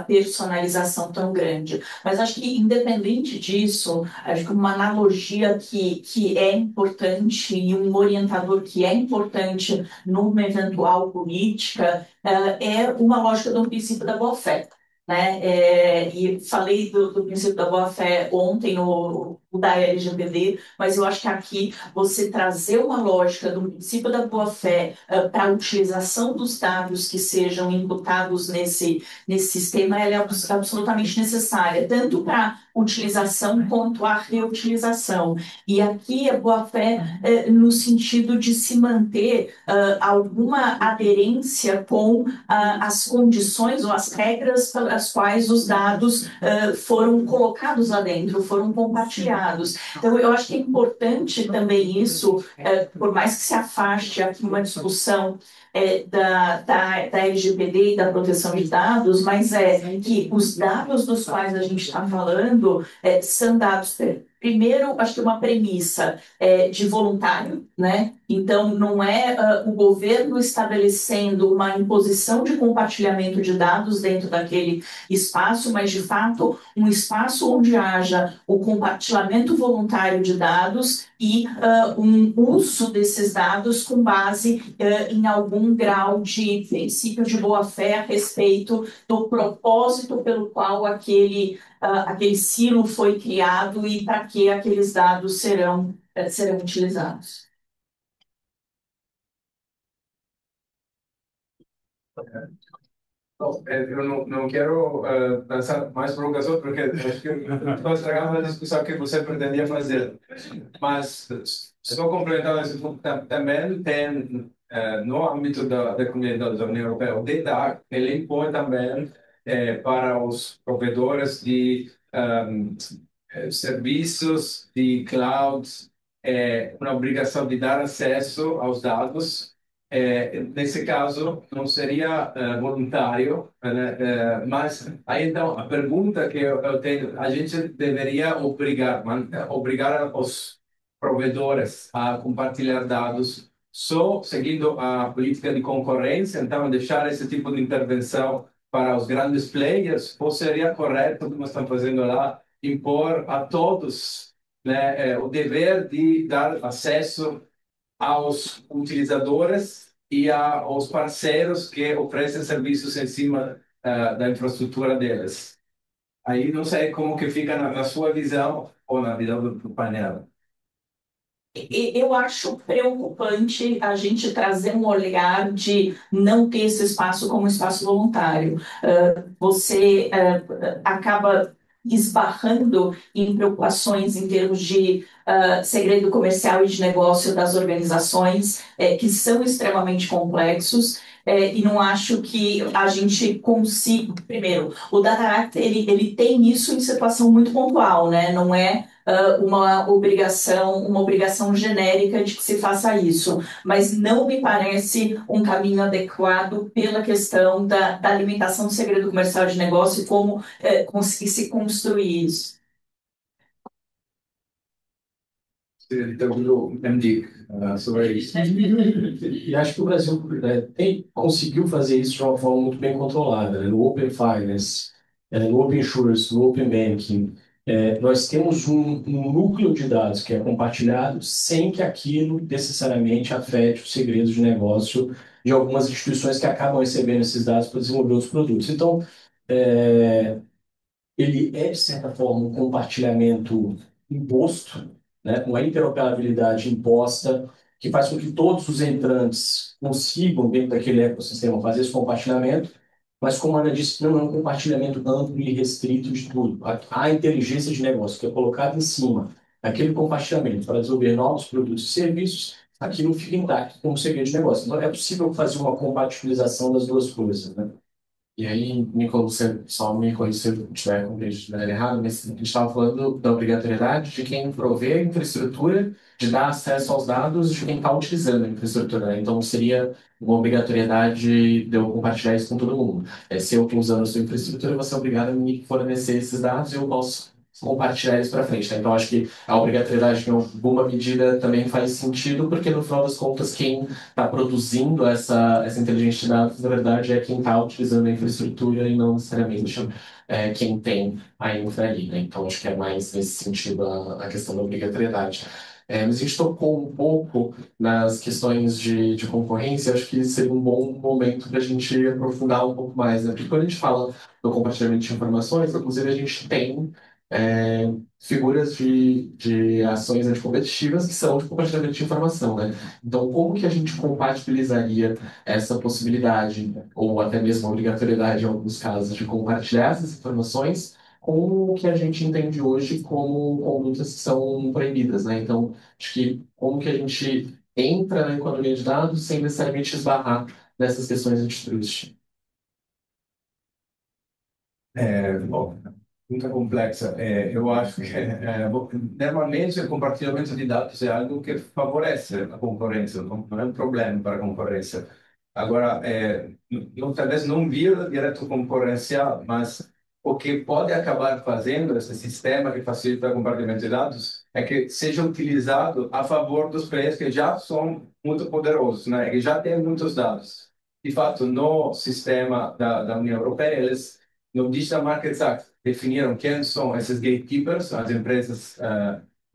personalização tão grande. Mas acho que, independente disso, acho que uma analogia que é importante e um orientador que é importante numa eventual política é uma lógica do princípio da boa-fé. Né? E falei do princípio da boa-fé ontem no da LGPD, mas eu acho que aqui você trazer uma lógica do princípio da boa-fé para a utilização dos dados que sejam imputados nesse sistema, ela é absolutamente necessária, tanto para utilização quanto a reutilização. E aqui a boa-fé no sentido de se manter alguma aderência com as condições ou as regras pelas quais os dados foram colocados lá dentro, foram compartilhados. Então, eu acho que é importante também isso, por mais que se afaste aqui uma discussão da LGPD e da proteção de dados, mas é que os dados dos quais a gente está falando são dados. Primeiro, acho que uma premissa de voluntário, né? Então, não é o governo estabelecendo uma imposição de compartilhamento de dados dentro daquele espaço, mas, de fato, um espaço onde haja o compartilhamento voluntário de dados e um uso desses dados com base em algum grau de princípio de boa-fé a respeito do propósito pelo qual aquele silo foi criado e para que aqueles dados serão utilizados. Bom, eu não quero lançar mais provocação, porque acho que estou estragando a discussão que você pretendia fazer. Mas, só complementando esse ponto, também tem, no âmbito da comunidade da União Europeia, o DDAC, ele impõe também para os provedores de serviços de cloud uma obrigação de dar acesso aos dados. Nesse caso, não seria voluntário, né? Mas aí então a pergunta que eu tenho, a gente deveria obrigar os provedores a compartilhar dados só seguindo a política de concorrência, então deixar esse tipo de intervenção para os grandes players, ou seria correto, como estão fazendo lá, impor a todos, né, o dever de dar acesso aos utilizadores e aos parceiros que oferecem serviços em cima da infraestrutura deles. Aí não sei como que fica na sua visão ou na visão do painel. Eu acho preocupante a gente trazer um olhar de não ter esse espaço como espaço voluntário. Você acaba esbarrando em preocupações em termos de segredo comercial e de negócio das organizações, que são extremamente complexos. E não acho que a gente consiga. Primeiro, o Data Act ele tem isso em situação muito pontual, né? Não é uma obrigação genérica de que se faça isso, mas não me parece um caminho adequado pela questão da alimentação do segredo comercial de negócio e como conseguir se construir isso. Então, MD, sobre isso. E acho que o Brasil conseguiu fazer isso de uma forma muito bem controlada, né? No Open Finance, no Open Insurance, no Open Banking. Nós temos um núcleo de dados que é compartilhado sem que aquilo necessariamente afete os segredos de negócio de algumas instituições que acabam recebendo esses dados para desenvolver outros produtos. Então, ele é, de certa forma, um compartilhamento imposto, né, uma interoperabilidade imposta, que faz com que todos os entrantes consigam, dentro daquele ecossistema, fazer esse compartilhamento, mas, como a Ana disse, não é um compartilhamento amplo e restrito de tudo. A inteligência de negócio que é colocada em cima daquele compartilhamento para desenvolver novos produtos e serviços, aquilo fica intacto como segredo de negócio. Então, é possível fazer uma compatibilização das duas coisas, né? E aí, Nicolas, só me corrija se eu estiver compreendido de maneira errada, mas a gente estava falando da obrigatoriedade de quem provê a infraestrutura de dar acesso aos dados de quem está utilizando a infraestrutura, né? Então, seria uma obrigatoriedade de eu compartilhar isso com todo mundo. Se eu estou usando a sua infraestrutura, você é obrigado a me fornecer esses dados e eu posso compartilhar isso para frente, né? Então, acho que a obrigatoriedade, em alguma medida, também faz sentido, porque, no final das contas, quem está produzindo essa inteligência de dados, na verdade, é quem está utilizando a infraestrutura e não necessariamente quem tem a infra ali, né? Então, acho que é mais nesse sentido a questão da obrigatoriedade. Mas a gente tocou um pouco nas questões de concorrência, acho que seria um bom momento para a gente aprofundar um pouco mais, né? Porque quando a gente fala do compartilhamento de informações, inclusive a gente tem é, figuras de ações anticompetitivas que são de compartilhamento de informação, né? Então, como que a gente compatibilizaria essa possibilidade, ou até mesmo a obrigatoriedade, em alguns casos, de compartilhar essas informações com o que a gente entende hoje como condutas que são proibidas, né? Então, acho que como que a gente entra na economia de dados sem necessariamente esbarrar nessas questões antitrust. Bom, muito complexa. Eu acho que, bom, normalmente, o compartilhamento de dados é algo que favorece a concorrência, não é um problema para a concorrência. Agora, talvez não vira direto concorrência, mas o que pode acabar fazendo esse sistema que facilita o compartilhamento de dados é que seja utilizado a favor dos players que já são muito poderosos, né? Que já têm muitos dados. De fato, no sistema da União Europeia, eles no Digital Markets Act, definiram quem são esses gatekeepers, as empresas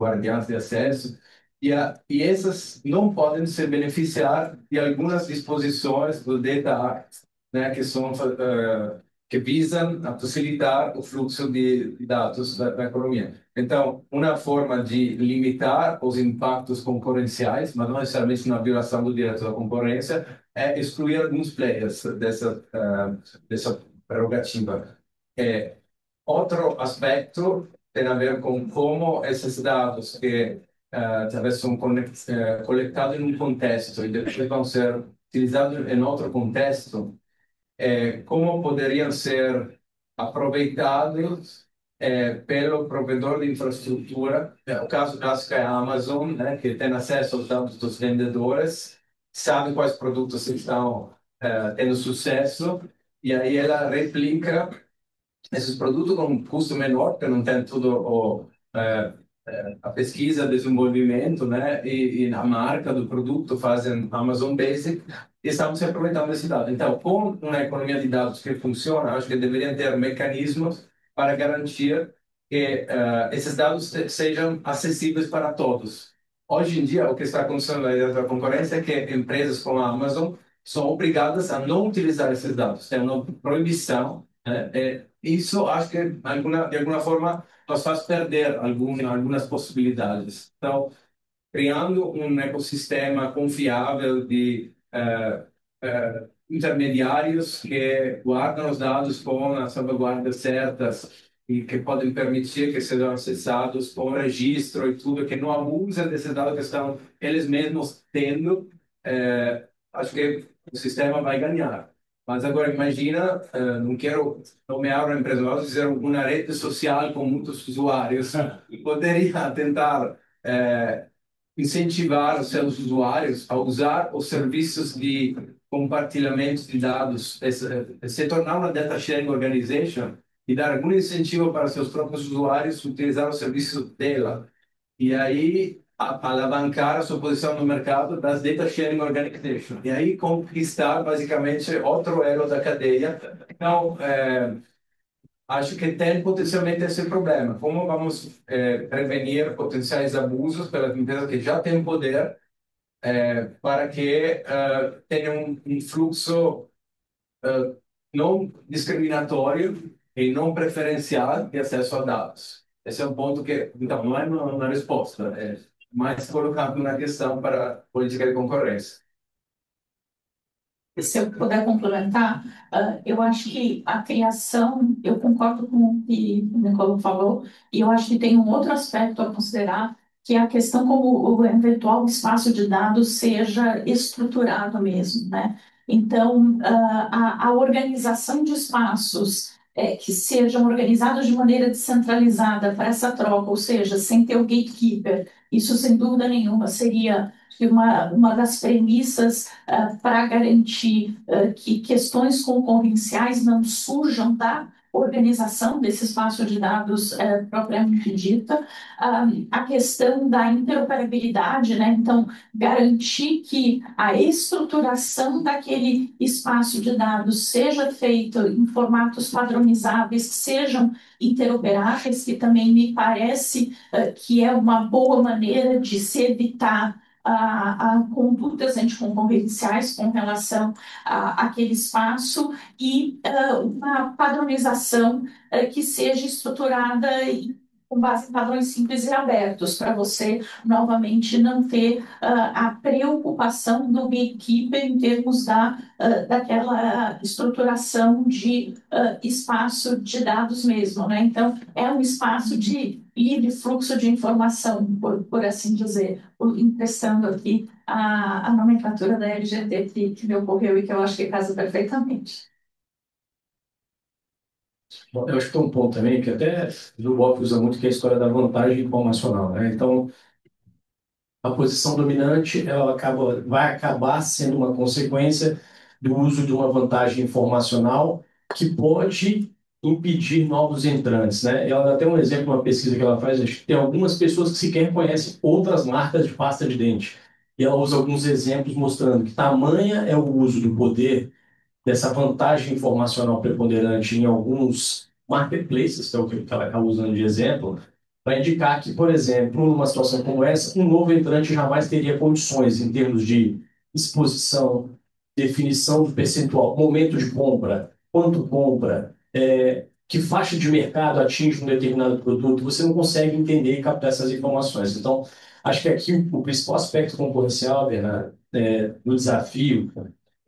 guardiãs de acesso, e essas não podem se beneficiar de algumas disposições do Data Act, né, que são que visam a facilitar o fluxo de dados da economia. Então, uma forma de limitar os impactos concorrenciais, mas não necessariamente uma violação do direito da concorrência, é excluir alguns players dessa prerrogativa. É, outro aspecto tem a ver com como esses dados que talvez são coletados em um contexto e depois vão ser utilizados em outro contexto, como poderiam ser aproveitados pelo provedor de infraestrutura. O caso clássico é a Amazon, né, que tem acesso aos dados dos vendedores, sabe quais produtos estão tendo sucesso, e aí ela replica esses produtos com um custo menor, porque não tem tudo a pesquisa, desenvolvimento, né, e a marca do produto fazem Amazon Basic, e estamos se aproveitando desse dado. Então, com uma economia de dados que funciona, acho que deveriam ter mecanismos para garantir que esses dados sejam acessíveis para todos. Hoje em dia, o que está acontecendo na da concorrência é que empresas como a Amazon são obrigadas a não utilizar esses dados. Tem uma proibição, né? Isso acho que de alguma forma nos faz perder algumas possibilidades. Então, criando um ecossistema confiável de intermediários que guardam os dados com as salvaguardas certas e que podem permitir que sejam acessados com registro e tudo, que não abusem desses dados que estão eles mesmos tendo, acho que o sistema vai ganhar. Mas agora imagina, não quero nomear uma empresa, mas dizer uma rede social com muitos usuários, poderia tentar incentivar os seus usuários a usar os serviços de compartilhamento de dados, se tornar uma data sharing organization e dar algum incentivo para seus próprios usuários utilizar os serviços dela. E aí alavancar a sua posição no mercado das data sharing organization. E aí conquistar basicamente outro elo da cadeia. Então, acho que tem potencialmente esse problema. Como vamos prevenir potenciais abusos pelas empresas que já têm poder para que tenham um fluxo não discriminatório e não preferencial de acesso a dados? Esse é um ponto que, então, não é uma resposta, é mais colocado na questão para a política de concorrência. Se eu puder complementar, eu acho que a criação, eu concordo com o que o Nicolau falou, e eu acho que tem um outro aspecto a considerar, que é a questão como o eventual espaço de dados seja estruturado mesmo, né? Então, a organização de espaços que sejam organizados de maneira descentralizada para essa troca, ou seja, sem ter o gatekeeper, isso sem dúvida nenhuma seria uma das premissas para garantir que questões concorrenciais não surjam da organização desse espaço de dados propriamente dita. A questão da interoperabilidade, né? Então, garantir que a estruturação daquele espaço de dados seja feita em formatos padronizáveis, que sejam interoperáveis, que também me parece que é uma boa maneira de se evitar a condutas anticoncorrenciais com relação àquele espaço e uma padronização que seja estruturada com base em padrões simples e abertos, para você, novamente, não ter a preocupação do gatekeeper em termos daquela estruturação de espaço de dados mesmo, né? Então, é um espaço de livre fluxo de informação, por assim dizer, emprestando aqui a nomenclatura da LGT que me ocorreu e que eu acho que casa perfeitamente. Bom, eu acho que tem um ponto também que até o Bob usa muito, que é a história da vantagem informacional, né? Então, a posição dominante vai acabar sendo uma consequência do uso de uma vantagem informacional que pode impedir novos entrantes, né? Ela dá até um exemplo, uma pesquisa que ela faz, acho que tem algumas pessoas que sequer conhecem outras marcas de pasta de dente. E ela usa alguns exemplos mostrando que tamanha é o uso do poder dessa vantagem informacional preponderante em alguns marketplaces, que é o que ela acaba usando de exemplo, para indicar que, por exemplo, numa situação como essa, um novo entrante jamais teria condições em termos de exposição, definição do percentual, momento de compra, quanto compra, que faixa de mercado atinge um determinado produto, você não consegue entender e captar essas informações. Então, acho que aqui o principal aspecto concorrencial, Bernardo, do desafio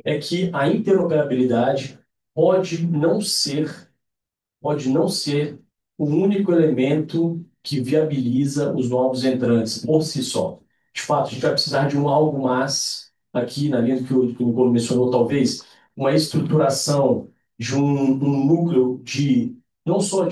é que a interoperabilidade pode não ser pode não ser o único elemento que viabiliza os novos entrantes por si só. De fato, a gente vai precisar de um algo mais, aqui na linha do que o Nicolo mencionou, talvez, uma estruturação de um núcleo de, não só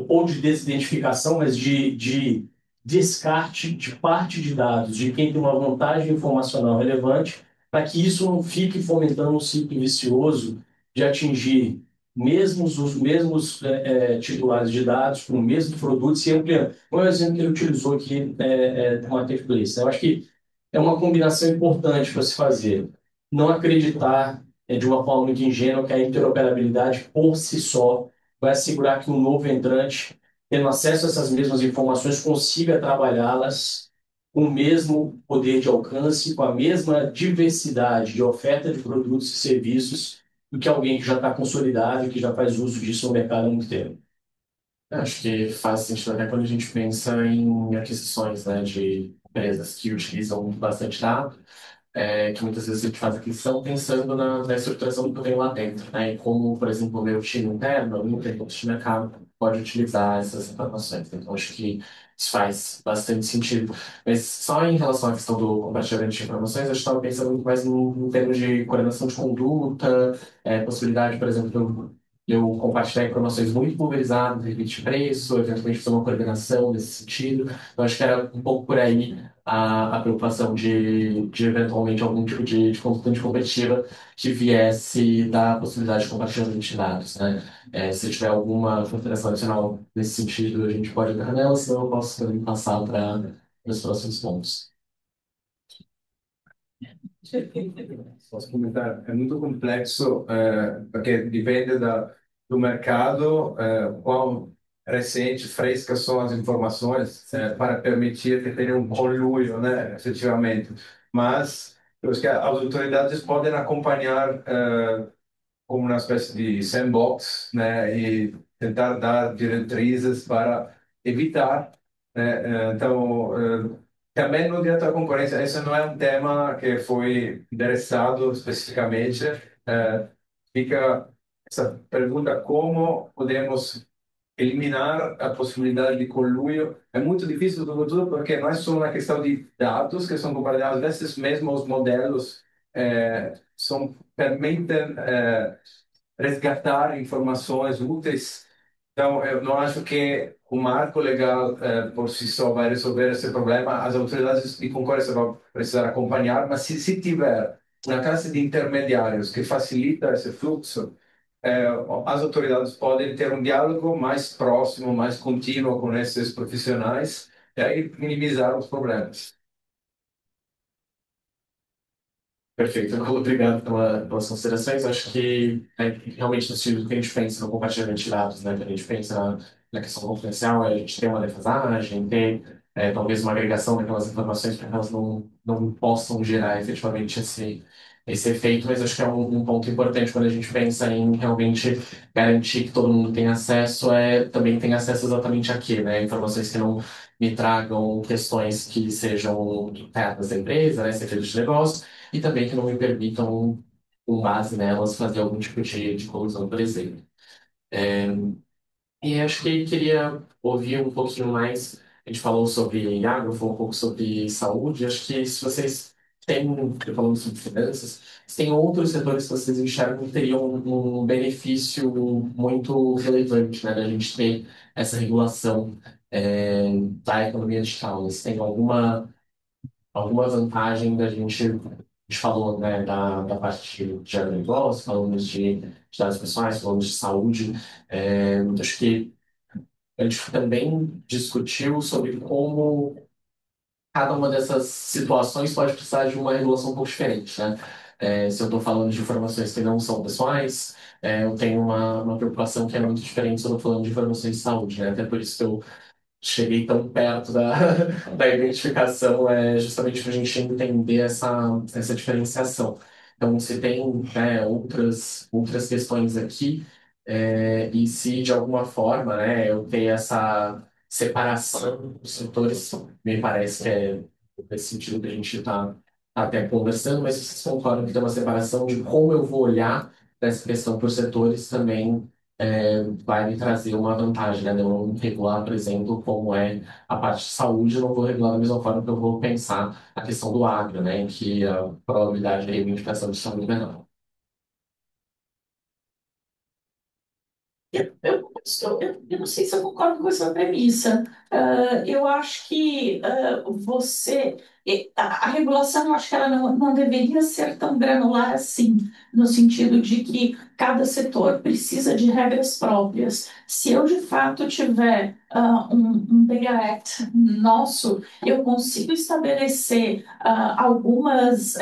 ou de desidentificação, mas de descarte de parte de dados de quem tem uma vantagem informacional relevante, para que isso não fique fomentando um ciclo vicioso de atingir os mesmos titulares de dados com o mesmo produto se ampliando. Qual é o exemplo que ele utilizou aqui do Marketplace? Eu acho que é uma combinação importante para se fazer. Não acreditar de uma forma muito ingênua que a interoperabilidade por si só vai assegurar que um novo entrante, tendo acesso a essas mesmas informações, consiga trabalhá-las com o mesmo poder de alcance, com a mesma diversidade de oferta de produtos e serviços do que alguém que já está consolidado e que já faz uso disso no mercado há muito tempo. Acho que faz sentido até quando a gente pensa em aquisições, né, de empresas que utilizam bastante dado, que muitas vezes a gente faz aquisição pensando na estruturação do que eu tenho lá dentro, né, e como, por exemplo, o meu time interno, o meu de mercado, pode utilizar essas informações. Então, acho que isso faz bastante sentido. Mas só em relação à questão do compartilhamento de informações, eu estava pensando muito mais em termos de coordenação de conduta, possibilidade, por exemplo, eu compartilhar informações muito pulverizadas, de preço, eventualmente fazer uma coordenação nesse sentido. Então, acho que era um pouco por aí a preocupação de eventualmente algum tipo de consultante competitiva que viesse da possibilidade de compartilhamento de dados, né? Se tiver alguma consideração adicional nesse sentido, a gente pode entrar nela, senão eu posso também passar para os próximos pontos. Posso comentar? É muito complexo, porque depende do mercado, quão recente, frescas são as informações, para permitir que tenha um conluio, né, efetivamente. Mas eu acho que as autoridades podem acompanhar, como uma espécie de sandbox, né, e tentar dar diretrizes para evitar, né, então, também no direito à concorrência, esse não é um tema que foi endereçado especificamente, fica essa pergunta, como podemos eliminar a possibilidade de conluio. É muito difícil, sobretudo porque não é só uma questão de dados que são compartilhados, às vezes mesmo os modelos permitem resgatar informações úteis. Então, eu não acho que o marco legal por si só vai resolver esse problema. As autoridades de concorrência vão precisar acompanhar, mas se tiver uma classe de intermediários que facilita esse fluxo, eh, as autoridades podem ter um diálogo mais próximo, mais contínuo com esses profissionais e aí minimizar os problemas. Perfeito, obrigado pelas considerações. Acho que realmente no sentido que a gente pensa no compartilhamento de dados, né, que a gente pensa na questão confidencial, a gente tem uma defasagem, tem talvez uma agregação daquelas informações para que elas não possam gerar efetivamente esse efeito, mas acho que é um ponto importante quando a gente pensa em realmente garantir que todo mundo tem acesso, também tem acesso exatamente a quê, né? Informações que não me tragam questões que sejam internas da empresa, né, segredos de negócio, e também que não me permitam, com base nelas, fazer algum tipo de colisão, por exemplo. E acho que queria ouvir um pouquinho mais. A gente falou sobre agro, falou um pouco sobre saúde. Acho que se vocês têm, falando sobre finanças, se tem outros setores que vocês enxergam que teriam um benefício muito relevante, né, da gente ter essa regulação da economia digital. Se tem alguma vantagem da gente. A gente falou, né, da parte de agronegócio, falamos de dados pessoais, falamos de saúde. Acho que a gente também discutiu sobre como cada uma dessas situações pode precisar de uma regulação um pouco diferente, né? Se eu estou falando de informações que não são pessoais, eu tenho uma preocupação que é muito diferente se eu estou falando de informações de saúde, né? Até por isso que eu cheguei tão perto da identificação, justamente para a gente entender essa diferenciação. Então, se tem, né, outras questões aqui, e se de alguma forma, né, eu ter essa separação dos setores, me parece que é nesse sentido que a gente está até conversando, mas vocês concordam que tem uma separação de como eu vou olhar essa questão por setores também vai me trazer uma vantagem, né? De eu não regular, por exemplo, como é a parte de saúde, eu não vou regular da mesma forma que eu vou pensar a questão do agro, né? Em que a probabilidade de reivindicação de saúde é menor. Eu não sei se eu concordo com essa premissa. Eu acho que a regulação, eu acho que ela não deveria ser tão granular assim, no sentido de que cada setor precisa de regras próprias. Se eu, de fato, tiver um Data Act nosso, eu consigo estabelecer algumas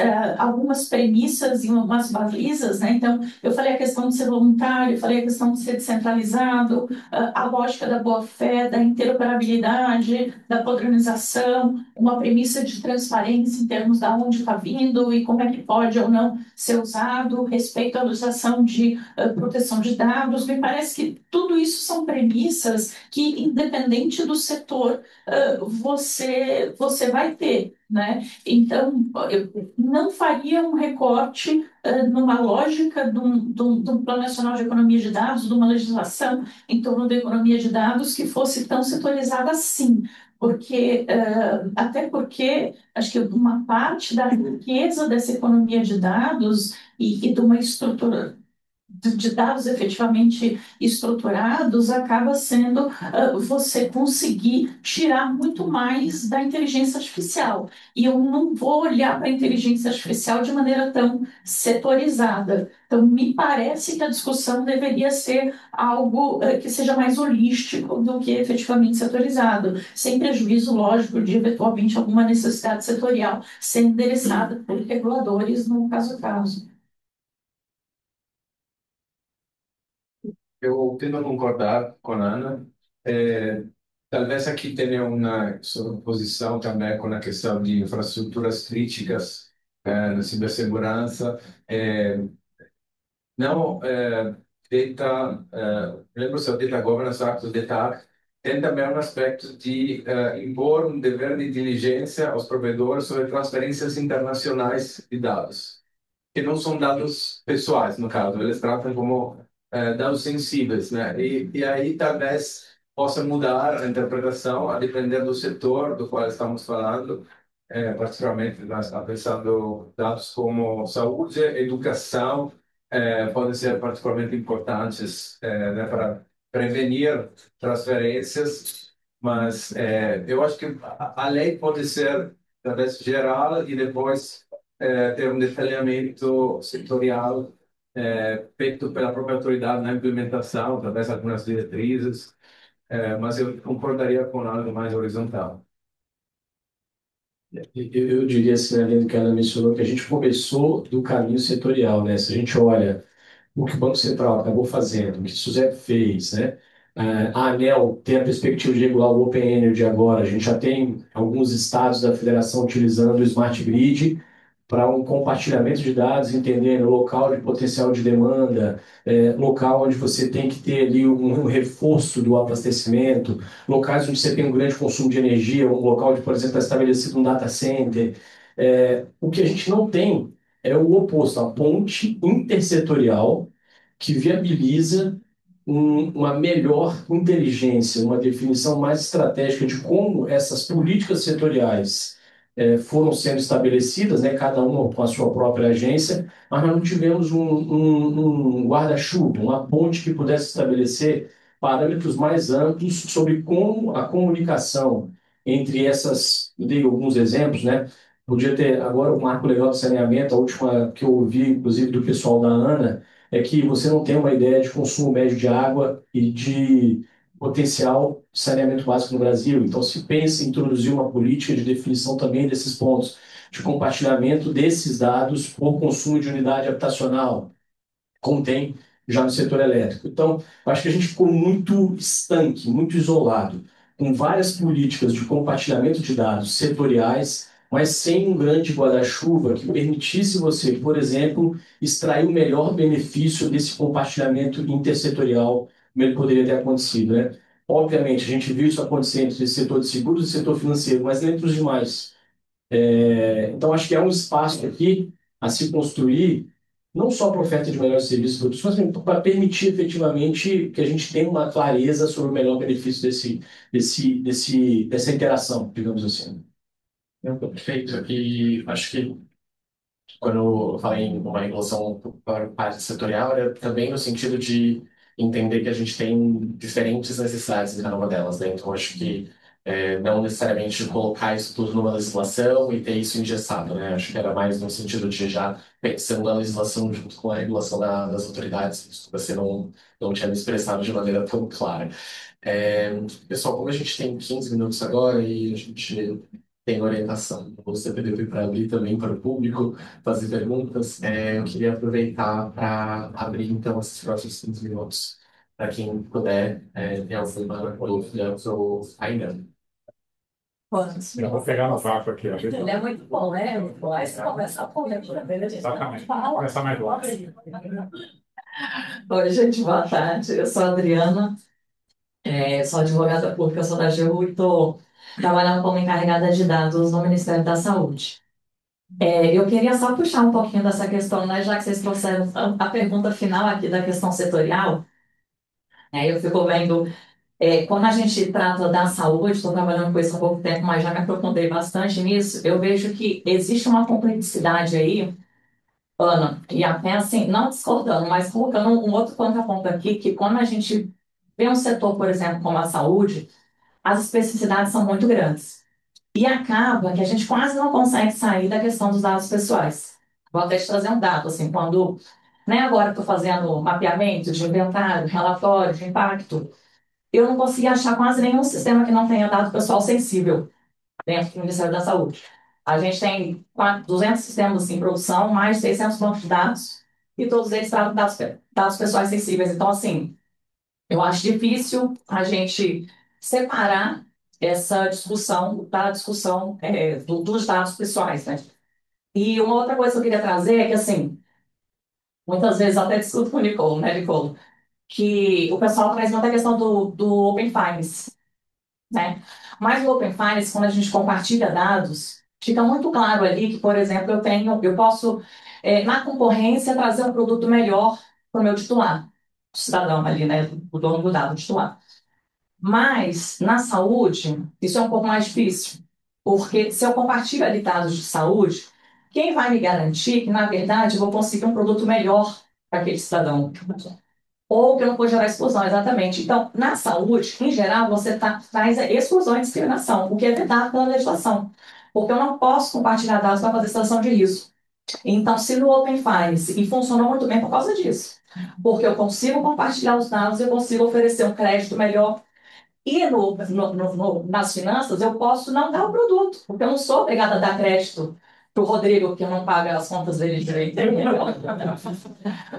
premissas e umas balizas, né? Então, eu falei a questão de ser voluntário, eu falei a questão de ser descentralizado, a lógica da boa-fé, da interoperabilidade, da padronização, uma premissa de transparência em termos de onde está vindo e como é que pode ou não ser usado, respeito à legislação de proteção de dados. Me parece que tudo isso são premissas que, independente do setor, você vai ter, né? Então, eu não faria um recorte numa lógica de um Plano Nacional de Economia de Dados, de uma legislação em torno da economia de dados que fosse tão setorizada assim. Porque, até porque, acho que uma parte da riqueza dessa economia de dados e de uma estrutura de dados efetivamente estruturados acaba sendo você conseguir tirar muito mais da inteligência artificial. E eu não vou olhar para a inteligência artificial de maneira tão setorizada. Então, me parece que a discussão deveria ser algo que seja mais holístico do que efetivamente setorizado, sem prejuízo, lógico, de eventualmente alguma necessidade setorial ser endereçada por reguladores no caso a caso. Eu tendo a concordar com a Ana. É, talvez aqui tenha uma sobreposição também com a questão de infraestruturas críticas na cibersegurança. É, não, data, lembra-se, o Data Governance Act, o Data Act, tem também um aspecto de impor um dever de diligência aos provedores sobre transferências internacionais de dados que não são dados pessoais, no caso, eles tratam como dados sensíveis, né? E aí talvez possa mudar a interpretação a depender do setor do qual estamos falando, particularmente nós estamos pensando dados como saúde, educação, podem ser particularmente importantes, né, para prevenir transferências, mas eu acho que a lei pode ser, talvez, geral e depois ter um detalhamento setorial feito pela própria autoridade na implementação, talvez algumas diretrizes, mas eu concordaria com algo mais horizontal. Eu diria assim, além do que ela mencionou, que a gente começou do caminho setorial, né? Se a gente olha o que o Banco Central acabou fazendo, o que o SUSEP fez, né? A ANEEL tem a perspectiva de regular o Open Energy agora. A gente já tem alguns estados da federação utilizando o Smart Grid para um compartilhamento de dados, entendendo o local de potencial de demanda, local onde você tem que ter ali um reforço do abastecimento, locais onde você tem um grande consumo de energia, um local onde, por exemplo, está estabelecido um data center. O que a gente não tem é o oposto, a ponte intersetorial que viabiliza uma melhor inteligência, uma definição mais estratégica de como essas políticas setoriais foram sendo estabelecidas, né, cada uma com a sua própria agência, mas nós não tivemos um guarda-chuva, uma ponte que pudesse estabelecer parâmetros mais amplos sobre como a comunicação entre essas, eu dei alguns exemplos, né? Podia ter agora o marco legal de saneamento, a última que eu ouvi, inclusive, do pessoal da ANA, é que você não tem uma ideia de consumo médio de água e de potencial de saneamento básico no Brasil. Então, se pensa em introduzir uma política de definição também desses pontos, de compartilhamento desses dados por consumo de unidade habitacional, como tem já no setor elétrico. Então, eu acho que a gente ficou muito estanque, muito isolado, com várias políticas de compartilhamento de dados setoriais, mas sem um grande guarda-chuva que permitisse você, por exemplo, extrair o melhor benefício desse compartilhamento intersetorial, como ele poderia ter acontecido, né? Obviamente, a gente viu isso acontecer entre o setor de seguros e o setor financeiro, mas nem entre os demais. Então, acho que é um espaço aqui a se construir, não só para oferta de melhores serviços e produtos, mas para permitir efetivamente que a gente tenha uma clareza sobre o melhor benefício dessa interação, digamos assim. Perfeito. E acho que quando eu falei em uma regulação por parte setorial, era também no sentido de entender que a gente tem diferentes necessidades em cada uma delas, né? Então, acho que não necessariamente colocar isso tudo numa legislação e ter isso engessado, né? Acho que era mais no sentido de já pensando na legislação junto com a regulação das autoridades. Isso você não tinha me expressado de maneira tão clara. É, pessoal, como a gente tem 15 minutos agora e a gente tem orientação, você pediu para abrir também para o público fazer perguntas, eu queria aproveitar para abrir então esses próximos 15 minutos para quem puder ter alguma dúvida ou ainda. Eu vou pegar no vácuo aqui, ó. Ele é muito bom, né? Muito bom. Aí você começa a pôr, Exatamente. Vou começar mais logo. Oi, gente, boa tarde. Eu sou a Adriana, sou advogada pública, sou da AGU e estou trabalhando como encarregada de dados no Ministério da Saúde. Eu queria só puxar um pouquinho dessa questão, né, já que vocês trouxeram a pergunta final aqui da questão setorial. Eu fico vendo, quando a gente trata da saúde, estou trabalhando com isso há pouco tempo, mas já me aprofundei bastante nisso, eu vejo que existe uma complexidade aí, Ana, e até assim, não discordando, mas colocando um outro contraponto aqui, que quando a gente vê um setor, por exemplo, como a saúde, as especificidades são muito grandes. E acaba que a gente quase não consegue sair da questão dos dados pessoais. Vou até te trazer um dado, assim, quando, né, agora estou fazendo mapeamento de inventário, relatório de impacto, eu não consegui achar quase nenhum sistema que não tenha dado pessoal sensível dentro do Ministério da Saúde. A gente tem 200 sistemas em produção, mais de 600 bancos de dados, e todos eles tratam dados pessoais sensíveis. Então, assim, eu acho difícil a gente separar essa discussão da discussão dos dados pessoais, né? E uma outra coisa que eu queria trazer é que, assim, muitas vezes eu até discuto com o Nicole, né, Nicole? Que o pessoal traz muita questão do Open Finance, né? Mas o Open Finance, quando a gente compartilha dados, fica muito claro ali que, por exemplo, eu posso, na concorrência, trazer um produto melhor para o meu titular, o cidadão ali, né, o dono do dado, o titular. Mas, na saúde, isso é um pouco mais difícil. Porque se eu compartilho ali dados de saúde, quem vai me garantir que, na verdade, eu vou conseguir um produto melhor para aquele cidadão? Ou que eu não vou gerar exclusão, exatamente. Então, na saúde, em geral, você traz a exclusão e discriminação, o que é vedado pela legislação. Porque eu não posso compartilhar dados para fazer situação de risco. Então, se no Open Finance, e funcionou muito bem por causa disso, porque eu consigo compartilhar os dados, eu consigo oferecer um crédito melhor, e nas finanças, eu posso não dar o produto, porque eu não sou obrigada a dar crédito para o Rodrigo, que não paga as contas dele direito.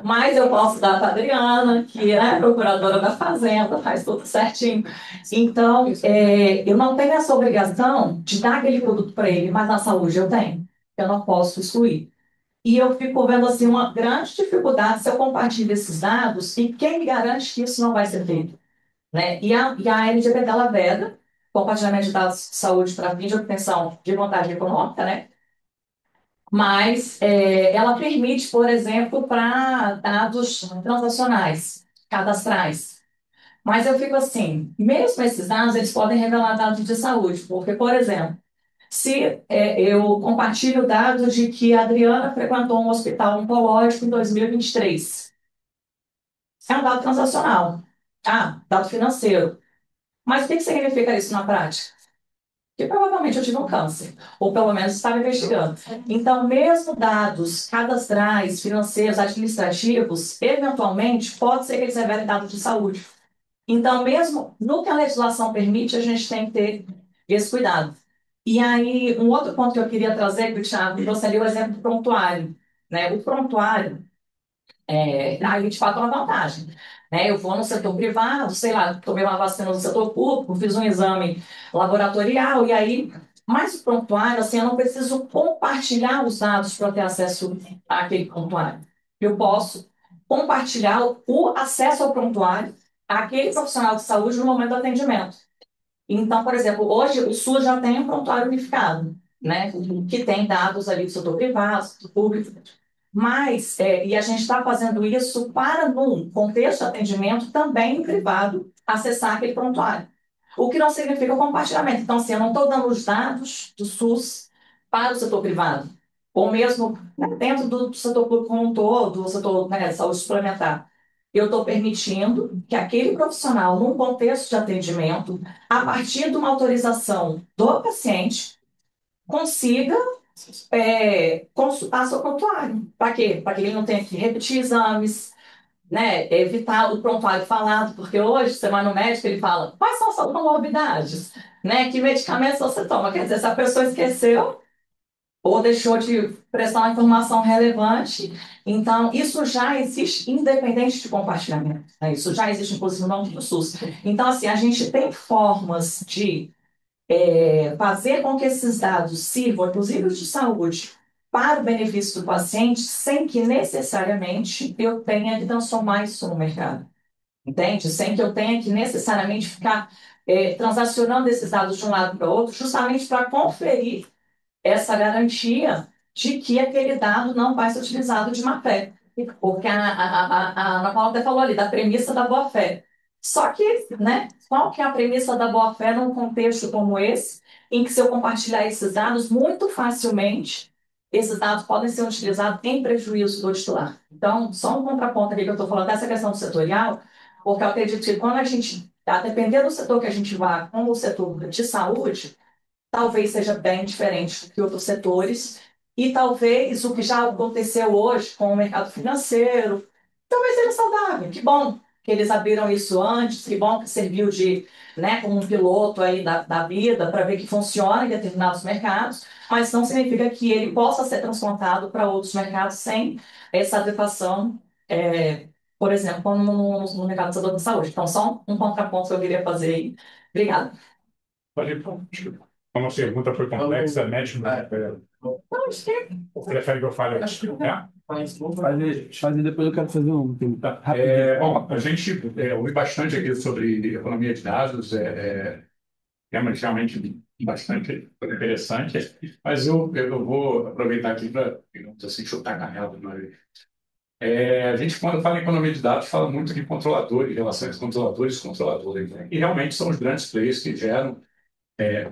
Mas eu posso dar para a Adriana, que é procuradora da Fazenda, faz tudo certinho. Então, eu não tenho essa obrigação de dar aquele produto para ele, mas na saúde eu tenho. Eu não posso excluir. E eu fico vendo assim, uma grande dificuldade se eu compartilho esses dados e quem me garante que isso não vai ser feito? Né? E a LGPD ela veda compartilhamento de dados de saúde para fins de obtenção de vantagem econômica, né? Mas ela permite, por exemplo, para dados transacionais, cadastrais. Mas eu fico assim, mesmo esses dados, eles podem revelar dados de saúde, porque, por exemplo, se eu compartilho dados de que a Adriana frequentou um hospital oncológico em 2023, é um dado transacional, dado financeiro. Mas o que significa isso na prática? Que provavelmente eu tive um câncer, ou pelo menos estava investigando. Então, mesmo dados cadastrais, financeiros, administrativos, eventualmente, pode ser que eles revelem dados de saúde. Então, mesmo no que a legislação permite, a gente tem que ter esse cuidado. E aí, um outro ponto que eu queria trazer, que o Thiago trouxe ali, o exemplo do prontuário. Né? O prontuário, aí de fato é uma vantagem. Né? Eu vou no setor privado, sei lá, tomei uma vacina no setor público, fiz um exame laboratorial, e aí, mas o prontuário, assim, eu não preciso compartilhar os dados para ter acesso àquele prontuário. Eu posso compartilhar o acesso ao prontuário àquele profissional de saúde no momento do atendimento. Então, por exemplo, hoje o SUS já tem um prontuário unificado, né, que tem dados ali do setor privado, do público. Mas, e a gente está fazendo isso para, num contexto de atendimento também privado, acessar aquele prontuário. O que não significa compartilhamento. Então, assim, eu não estou dando os dados do SUS para o setor privado, ou mesmo né, dentro do setor público como um todo, do setor né, saúde suplementar. Eu estou permitindo que aquele profissional, num contexto de atendimento, a partir de uma autorização do paciente, consiga consultar seu prontuário. Para quê? Para que ele não tenha que repetir exames, né? Evitar o prontuário falado, porque hoje você vai no médico ele fala quais são as suas comorbidades, né? Que medicamentos você toma? Quer dizer, se a pessoa esqueceu ou deixou de prestar uma informação relevante, então isso já existe independente de compartilhamento. Né? Isso já existe, inclusive, no âmbito do SUS. Então, assim, a gente tem formas de fazer com que esses dados sirvam, inclusive os de saúde, para o benefício do paciente, sem que necessariamente eu tenha que transformar isso no mercado. Entende? Sem que eu tenha que necessariamente ficar transacionando esses dados de um lado para o outro, justamente para conferir essa garantia de que aquele dado não vai ser utilizado de má fé. Porque a Ana Paula até falou ali da premissa da boa-fé. Só que, né, qual que é a premissa da boa-fé num contexto como esse, em que se eu compartilhar esses dados muito facilmente, esses dados podem ser utilizados em prejuízo do titular. Então, só um contraponto aqui que eu estou falando dessa questão do setorial, porque eu acredito que quando a gente, dependendo do setor que a gente vá, como o setor de saúde, talvez seja bem diferente do que outros setores, e talvez o que já aconteceu hoje com o mercado financeiro, talvez seja saudável. Que bom que eles abriram isso antes, que bom que serviu de, né, como um piloto aí da vida para ver que funciona em determinados mercados, mas não significa que ele possa ser transplantado para outros mercados sem essa adequação, por exemplo, como no mercado do setor da saúde. Então, só um contraponto que eu queria fazer aí. Obrigada. Pode, desculpa. Como a pergunta foi complexa, mete no. Prefere que eu fale? Fazer depois eu quero fazer um. Tá. Bom, a gente ouviu bastante aqui sobre economia de dados, realmente bastante interessante, mas eu vou aproveitar aqui para, digamos assim, chutar a canela de uma vez. A gente, quando fala em economia de dados, fala muito de controladores, relações controladores e controladores, né? E realmente são os grandes players que geram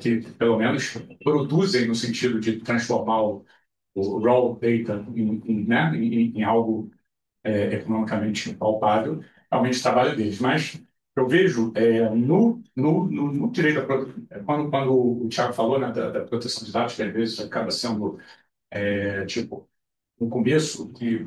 que pelo menos produzem no sentido de transformar o raw data né, em algo economicamente palpável, realmente o trabalho deles. Mas eu vejo no direito quando o Thiago falou, né, da proteção de dados, que às vezes acaba sendo tipo no começo que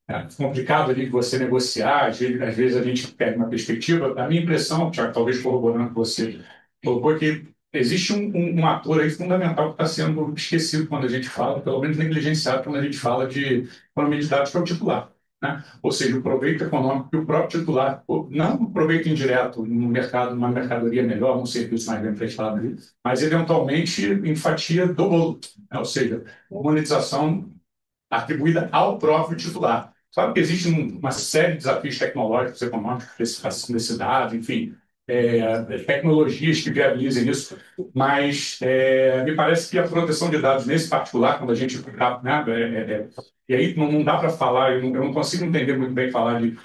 é complicado ali você negociar, às vezes a gente pega uma perspectiva. A minha impressão, Thiago, talvez corroborando com você, colocou que existe um ator aí fundamental que está sendo esquecido quando a gente fala, pelo menos negligenciado quando a gente fala de economia de dados, que é o titular. Né? Ou seja, o proveito econômico que o próprio titular, não o proveito indireto no mercado, numa mercadoria melhor, num serviço mais bem prestado, ali, mas eventualmente em fatia do bolo. Né? Ou seja, monetização atribuída ao próprio titular. Sabe que existe uma série de desafios tecnológicos, econômicos, precificação desse dado, enfim, tecnologias que viabilizem isso, mas me parece que a proteção de dados nesse particular, quando a gente... Né, e aí não dá para falar, eu não consigo entender muito bem falar de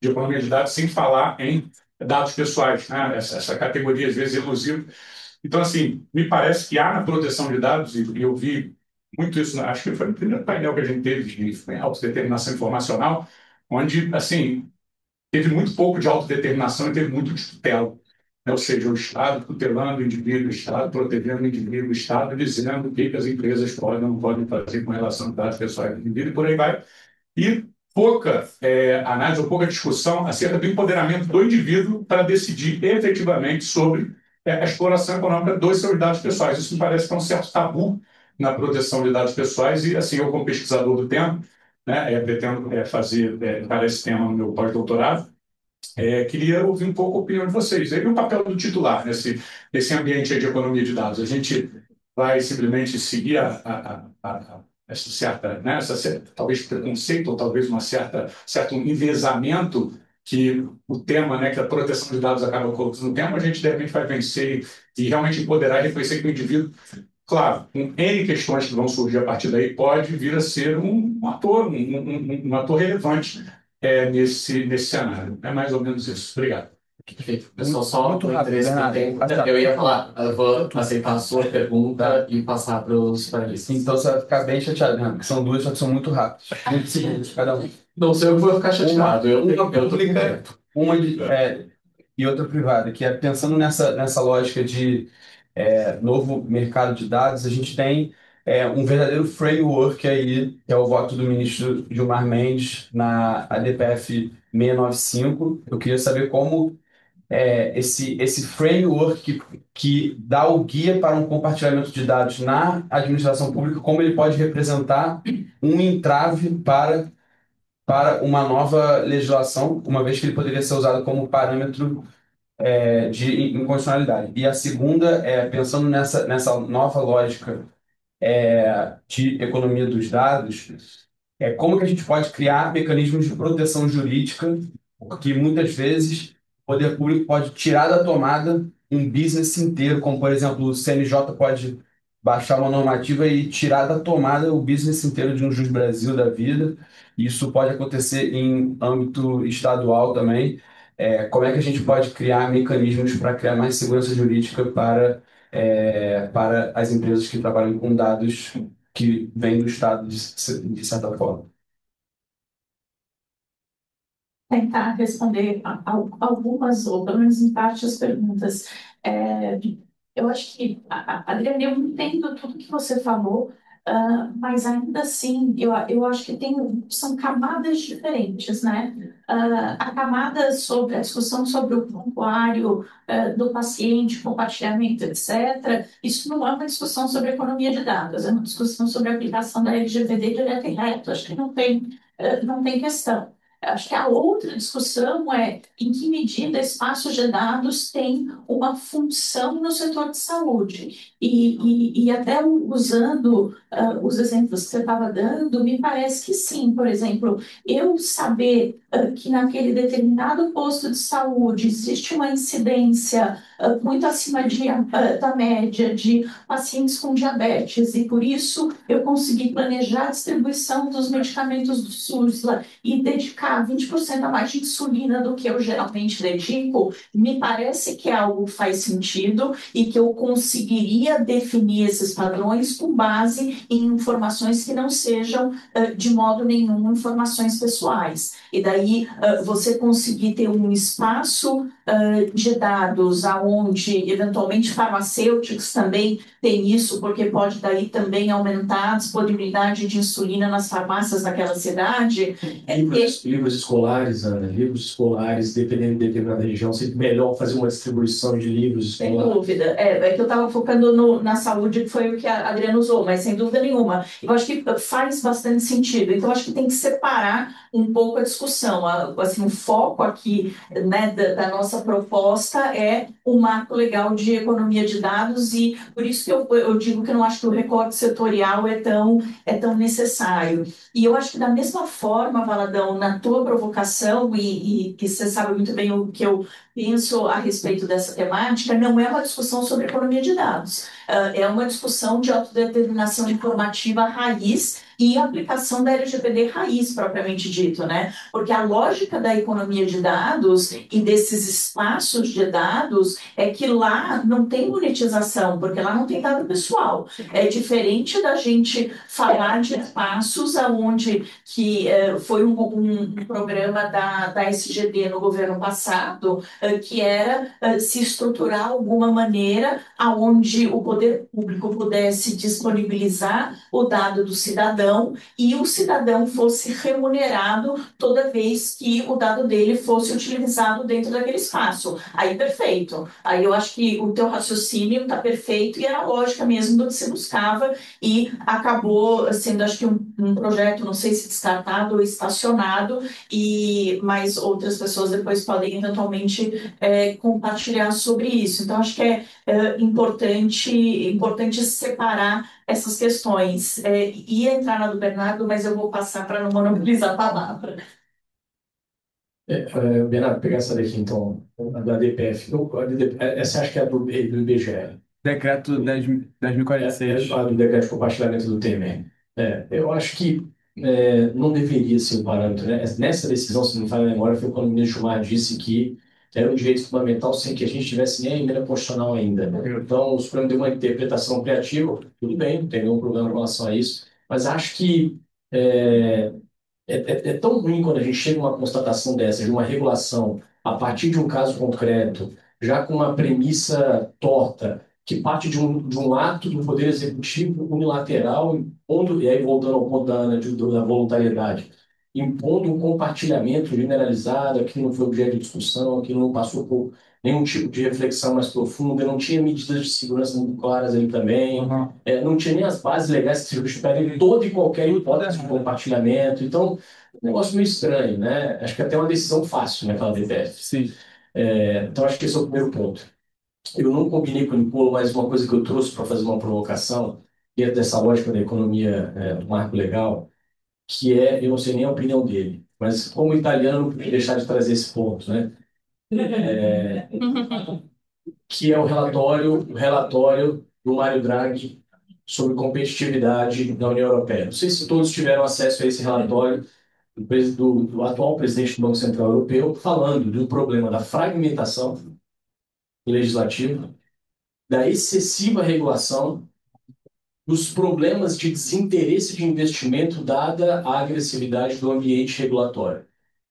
economia de dados sem falar em dados pessoais, né? Essa categoria, às vezes, elusiva. Então, assim, me parece que há na proteção de dados, e eu vi muito isso, acho que foi no primeiro painel que a gente teve de autodeterminação informacional, onde, assim, teve muito pouco de autodeterminação e teve muito de tutela. Né? Ou seja, o Estado tutelando o indivíduo, o Estado protegendo o indivíduo, o Estado dizendo o que as empresas podem ou não podem fazer com relação aos dados pessoais do indivíduo, e por aí vai. E pouca análise ou pouca discussão acerca do empoderamento do indivíduo para decidir efetivamente sobre a exploração econômica dos seus dados pessoais. Isso me parece que é um certo tabu na proteção de dados pessoais e, assim, eu, como pesquisador do tema, né, pretendo fazer para esse tema no meu pós-doutorado, queria ouvir um pouco a opinião de vocês. E o papel do titular nesse ambiente aí de economia de dados? A gente vai simplesmente seguir essa certa, né, talvez preconceito ou talvez certo enviesamento que o tema, né, que a proteção de dados acaba colocando no tema, a gente de repente vai vencer e realmente empoderar e reconhecer que o indivíduo, claro, com N questões que vão surgir a partir daí, pode vir a ser um ator, um ator relevante nesse cenário. É mais ou menos isso. Obrigado. Perfeito. Pessoal, só Muito por rápido, interesse do Bernardo. tempo, Ah, tá. eu ia falar, eu vou aceitar a sua pergunta e passar para os panelistas. Então você vai ficar bem chateado, Bernardo, porque são duas, só que são muito rápidas. 20 segundos cada um. Não sei eu que vou ficar chateado, eu tô pública, correto. e outra privada, que é pensando nessa lógica de novo mercado de dados, a gente tem um verdadeiro framework aí, que é o voto do ministro Gilmar Mendes na ADPF 695. Eu queria saber como esse framework que dá o guia para um compartilhamento de dados na administração pública, como ele pode representar um entrave para uma nova legislação, uma vez que ele poderia ser usado como parâmetro de inconstitucionalidade. E a segunda pensando nessa nova lógica de economia dos dados, como que a gente pode criar mecanismos de proteção jurídica, porque muitas vezes o poder público pode tirar da tomada um business inteiro, como por exemplo o CNJ pode baixar uma normativa e tirar da tomada o business inteiro de um Juiz Brasil da vida. Isso pode acontecer em âmbito estadual também. Como é que a gente pode criar mecanismos para criar mais segurança jurídica para as empresas que trabalham com dados que vêm do Estado de certa forma? Tentar responder algumas, ou pelo menos em parte, as perguntas. Eu acho que, Adriana, eu entendo tudo que você falou, mas ainda assim, eu acho que são camadas diferentes, né? A camada sobre a discussão sobre o prontuário do paciente, compartilhamento, etc., isso não é uma discussão sobre economia de dados, é uma discussão sobre a aplicação da LGPD direto e reto. Acho que não tem questão. Acho que a outra discussão é em que medida espaços de dados têm uma função no setor de saúde. E até usando os exemplos que você estava dando, me parece que sim. Por exemplo, eu saber que naquele determinado posto de saúde existe uma incidência muito acima da média de pacientes com diabetes, e por isso eu consegui planejar a distribuição dos medicamentos do SUS e dedicar 20% a mais de insulina do que eu geralmente dedico, me parece que é algo que faz sentido e que eu conseguiria definir esses padrões com base em informações que não sejam, de modo nenhum, informações pessoais. E daí, você conseguir ter um espaço, de dados aonde, eventualmente, farmacêuticos também têm isso, porque pode daí também aumentar a disponibilidade de insulina nas farmácias daquela cidade. Livros escolares, Ana, livros escolares, dependendo de determinada região, seria melhor fazer uma distribuição de livros Sem escolares. dúvida. É que eu estava focando na saúde, que foi o que a Adriana usou, mas sem dúvida nenhuma. Eu acho que faz bastante sentido. Então, acho que tem que separar um pouco a discussão. Assim, o foco aqui, né, da nossa proposta é o marco legal de economia de dados, e por isso que eu digo que eu não acho que o recorte setorial é tão necessário. E eu acho que da mesma forma, Valadão, na tua provocação, e que você sabe muito bem o que eu penso a respeito dessa temática, não é uma discussão sobre economia de dados. É uma discussão de autodeterminação informativa raiz e aplicação da LGPD raiz, propriamente dito, né? Porque a lógica da economia de dados e desses espaços de dados é que lá não tem monetização, porque lá não tem dado pessoal. É diferente da gente falar de espaços aonde que foi um programa da SGD no governo passado, que era se estruturar alguma maneira aonde o poder público pudesse disponibilizar o dado do cidadão e o cidadão fosse remunerado toda vez que o dado dele fosse utilizado dentro daquele espaço. Aí, perfeito. Aí eu acho que o teu raciocínio está perfeito e era a lógica mesmo do que se buscava, e acabou sendo, acho que, um projeto, não sei se descartado ou estacionado, mas outras pessoas depois podem eventualmente compartilhar sobre isso. Então, acho que é importante separar essas questões. Ia entrar na do Bernardo, mas eu vou passar para não monopolizar a palavra. Bernardo, pegar essa daqui, então, a da DPF. Essa acho que é a do IBGE. Decreto 10.046. A do decreto de compartilhamento do Temer. Eu acho que não deveria ser um parâmetro, né? Nessa decisão, se não me falha a memória, foi quando o ministro Gilmar disse que era um direito fundamental sem que a gente tivesse nem a emenda constitucional ainda, né? Então, o Supremo deu uma interpretação criativa, tudo bem, não tem nenhum problema em relação a isso, mas acho que é, é tão ruim quando a gente chega a uma constatação dessa, de uma regulação a partir de um caso concreto, já com uma premissa torta, que parte de um ato do Poder Executivo unilateral, impondo, e aí voltando ao ponto da Ana, da voluntariedade, impondo um compartilhamento generalizado, aquilo não foi objeto de discussão, aquilo não passou por nenhum tipo de reflexão mais profunda, não tinha medidas de segurança muito claras ali também, não tinha nem as bases legais que se justificariam toda e qualquer hipótese de compartilhamento. Então, um negócio meio estranho, né? Acho que até uma decisão fácil, né, aquela DPF. Sim. Então, acho que esse é o primeiro ponto. Eu não combinei com o Nicola, mas uma coisa que eu trouxe para fazer uma provocação, dentro dessa lógica da economia, do marco legal, que eu não sei nem a opinião dele, mas como italiano, não podia deixar de trazer esse ponto, né? Que é o relatório do Mário Draghi sobre competitividade da União Europeia. Não sei se todos tiveram acesso a esse relatório do atual presidente do Banco Central Europeu, falando do problema da fragmentação legislativa, da excessiva regulação, dos problemas de desinteresse de investimento dada a agressividade do ambiente regulatório.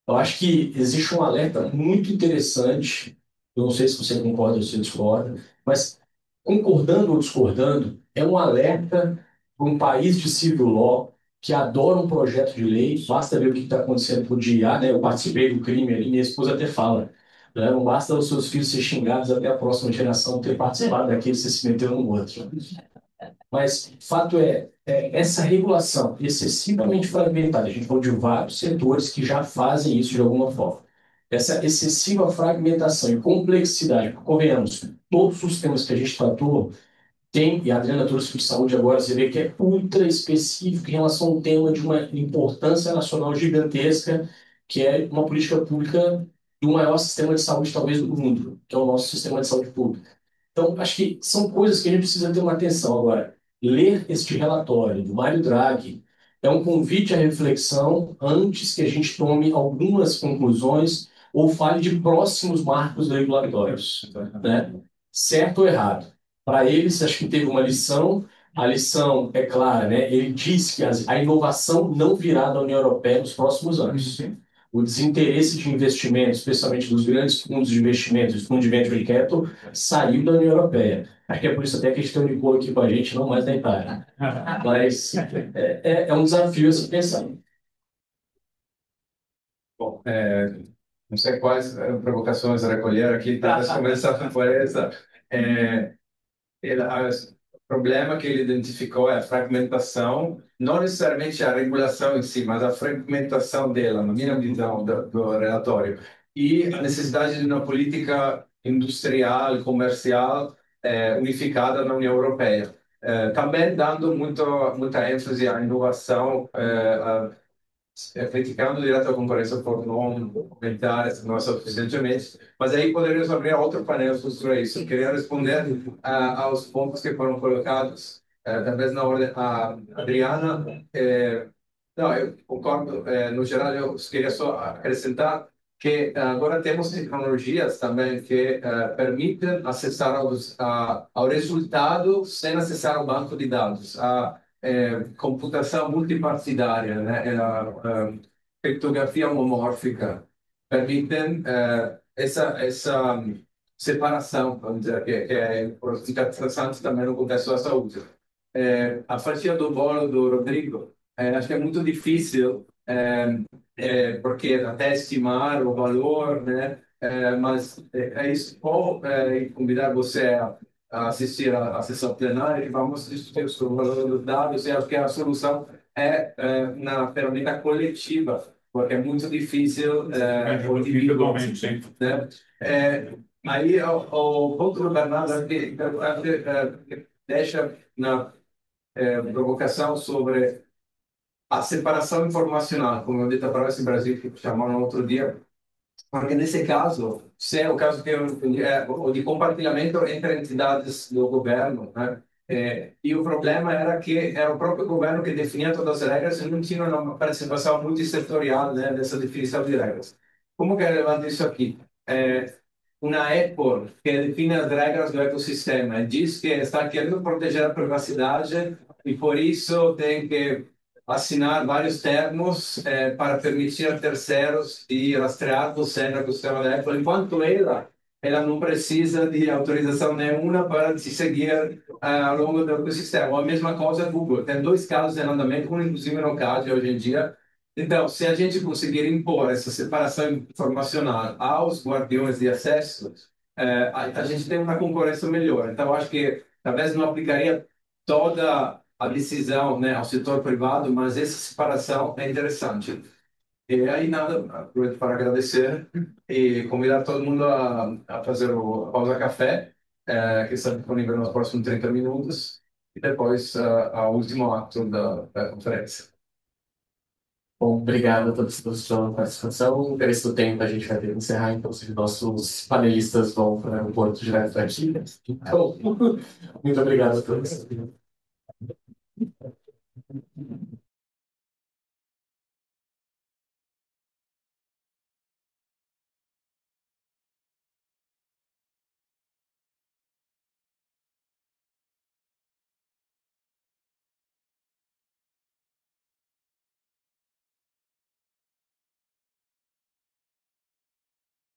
Eu acho que existe um alerta muito interessante, eu não sei se você concorda ou se discorda, mas concordando ou discordando, é um alerta para um país de civil law que adora um projeto de lei. Basta ver o que está acontecendo com o DIA, né? Eu participei do crime ali, minha esposa até fala, né? Não basta os seus filhos serem xingados até a próxima geração ter participado daquele que você se meteu no outro. Mas fato essa regulação excessivamente fragmentada, a gente falou de vários setores que já fazem isso de alguma forma. Essa excessiva fragmentação e complexidade, porque, convenhamos, todos os temas que a gente tratou tem, e a Adriana trouxe de saúde agora, você vê que é ultra específico em relação a um tema de uma importância nacional gigantesca, que é uma política pública do maior sistema de saúde, talvez, do mundo, que é o nosso sistema de saúde pública. Então, acho que são coisas que a gente precisa ter uma atenção. Agora, ler este relatório do Mário Draghi, é um convite à reflexão antes que a gente tome algumas conclusões ou fale de próximos marcos regulatórios, né? Certo ou errado. Para eles, acho que teve uma lição. A lição é clara, né? Ele diz que a inovação não virá da União Europeia nos próximos anos. O desinteresse de investimento, especialmente dos grandes fundos de investimento, os fundos de venture capital, saiu da União Europeia. Acho que é por isso até que a gente tem um Nicolo aqui com a gente, não mais da Itália. Mas é um desafio a se pensar. Bom, não sei quais provocações recolher aqui, talvez começar por essa. O problema que ele identificou é a fragmentação, não necessariamente a regulação em si, mas a fragmentação dela, na minha visão do relatório, e a necessidade de uma política industrial, comercial, unificada na União Europeia. Também dando muita ênfase à inovação, criticando direto a concorrência por não aumentar essa nossa suficientemente, mas aí poderíamos abrir outro painel sobre isso. Eu queria responder aos pontos que foram colocados, talvez na ordem. A Adriana, não, eu concordo, no geral, eu queria só acrescentar que agora temos tecnologias também que permitem acessar ao resultado sem acessar ao banco de dados. A computação multipartidária, né, criptografia homomórfica, permitem essa separação, vamos dizer, que é interessante também no contexto da saúde. A partir do bolo do Rodrigo, acho que é muito difícil, porque até estimar o valor, né? Mas é isso. Vou convidar você a assistir à sessão plenária e vamos discutir sobre o valor dos dados. E acho que a solução na ferramenta coletiva, porque é muito difícil o indivíduo, né? Aí o ponto do Bernardo aqui, deixa na provocação sobre a separação informacional, como eu disse para nós em Brasil, que chamaram outro dia, porque nesse caso, se é o caso que o de compartilhamento entre entidades do governo, né? E o problema era que era o próprio governo que definia todas as regras e não tinha uma participação multissetorial, né, nessa definição de regras. Como que é relevante isso aqui? Uma Apple que define as regras do ecossistema diz que está querendo proteger a privacidade e por isso tem que assinar vários termos para permitir a terceiros de rastrear você no ecossistema da Apple, enquanto ela não precisa de autorização nenhuma para te seguir ao longo do ecossistema. Ou a mesma coisa Google. Tem dois casos em andamento, um inclusive no CAD hoje em dia. Então, se a gente conseguir impor essa separação informacional aos guardiões de acesso, a gente tem uma concorrência melhor. Então, acho que talvez não aplicaria toda a decisão, né, ao setor privado, mas essa separação é interessante. E aí, nada, aproveito para agradecer e convidar todo mundo a fazer o pausa café, que está disponível nos próximos 30 minutos, e depois ao último ato da conferência. Bom, obrigado a todos pela sua participação. Pelo do tempo, a gente vai ter que encerrar, então os nossos panelistas vão para o ponto direto aqui. Então, muito obrigado a todos.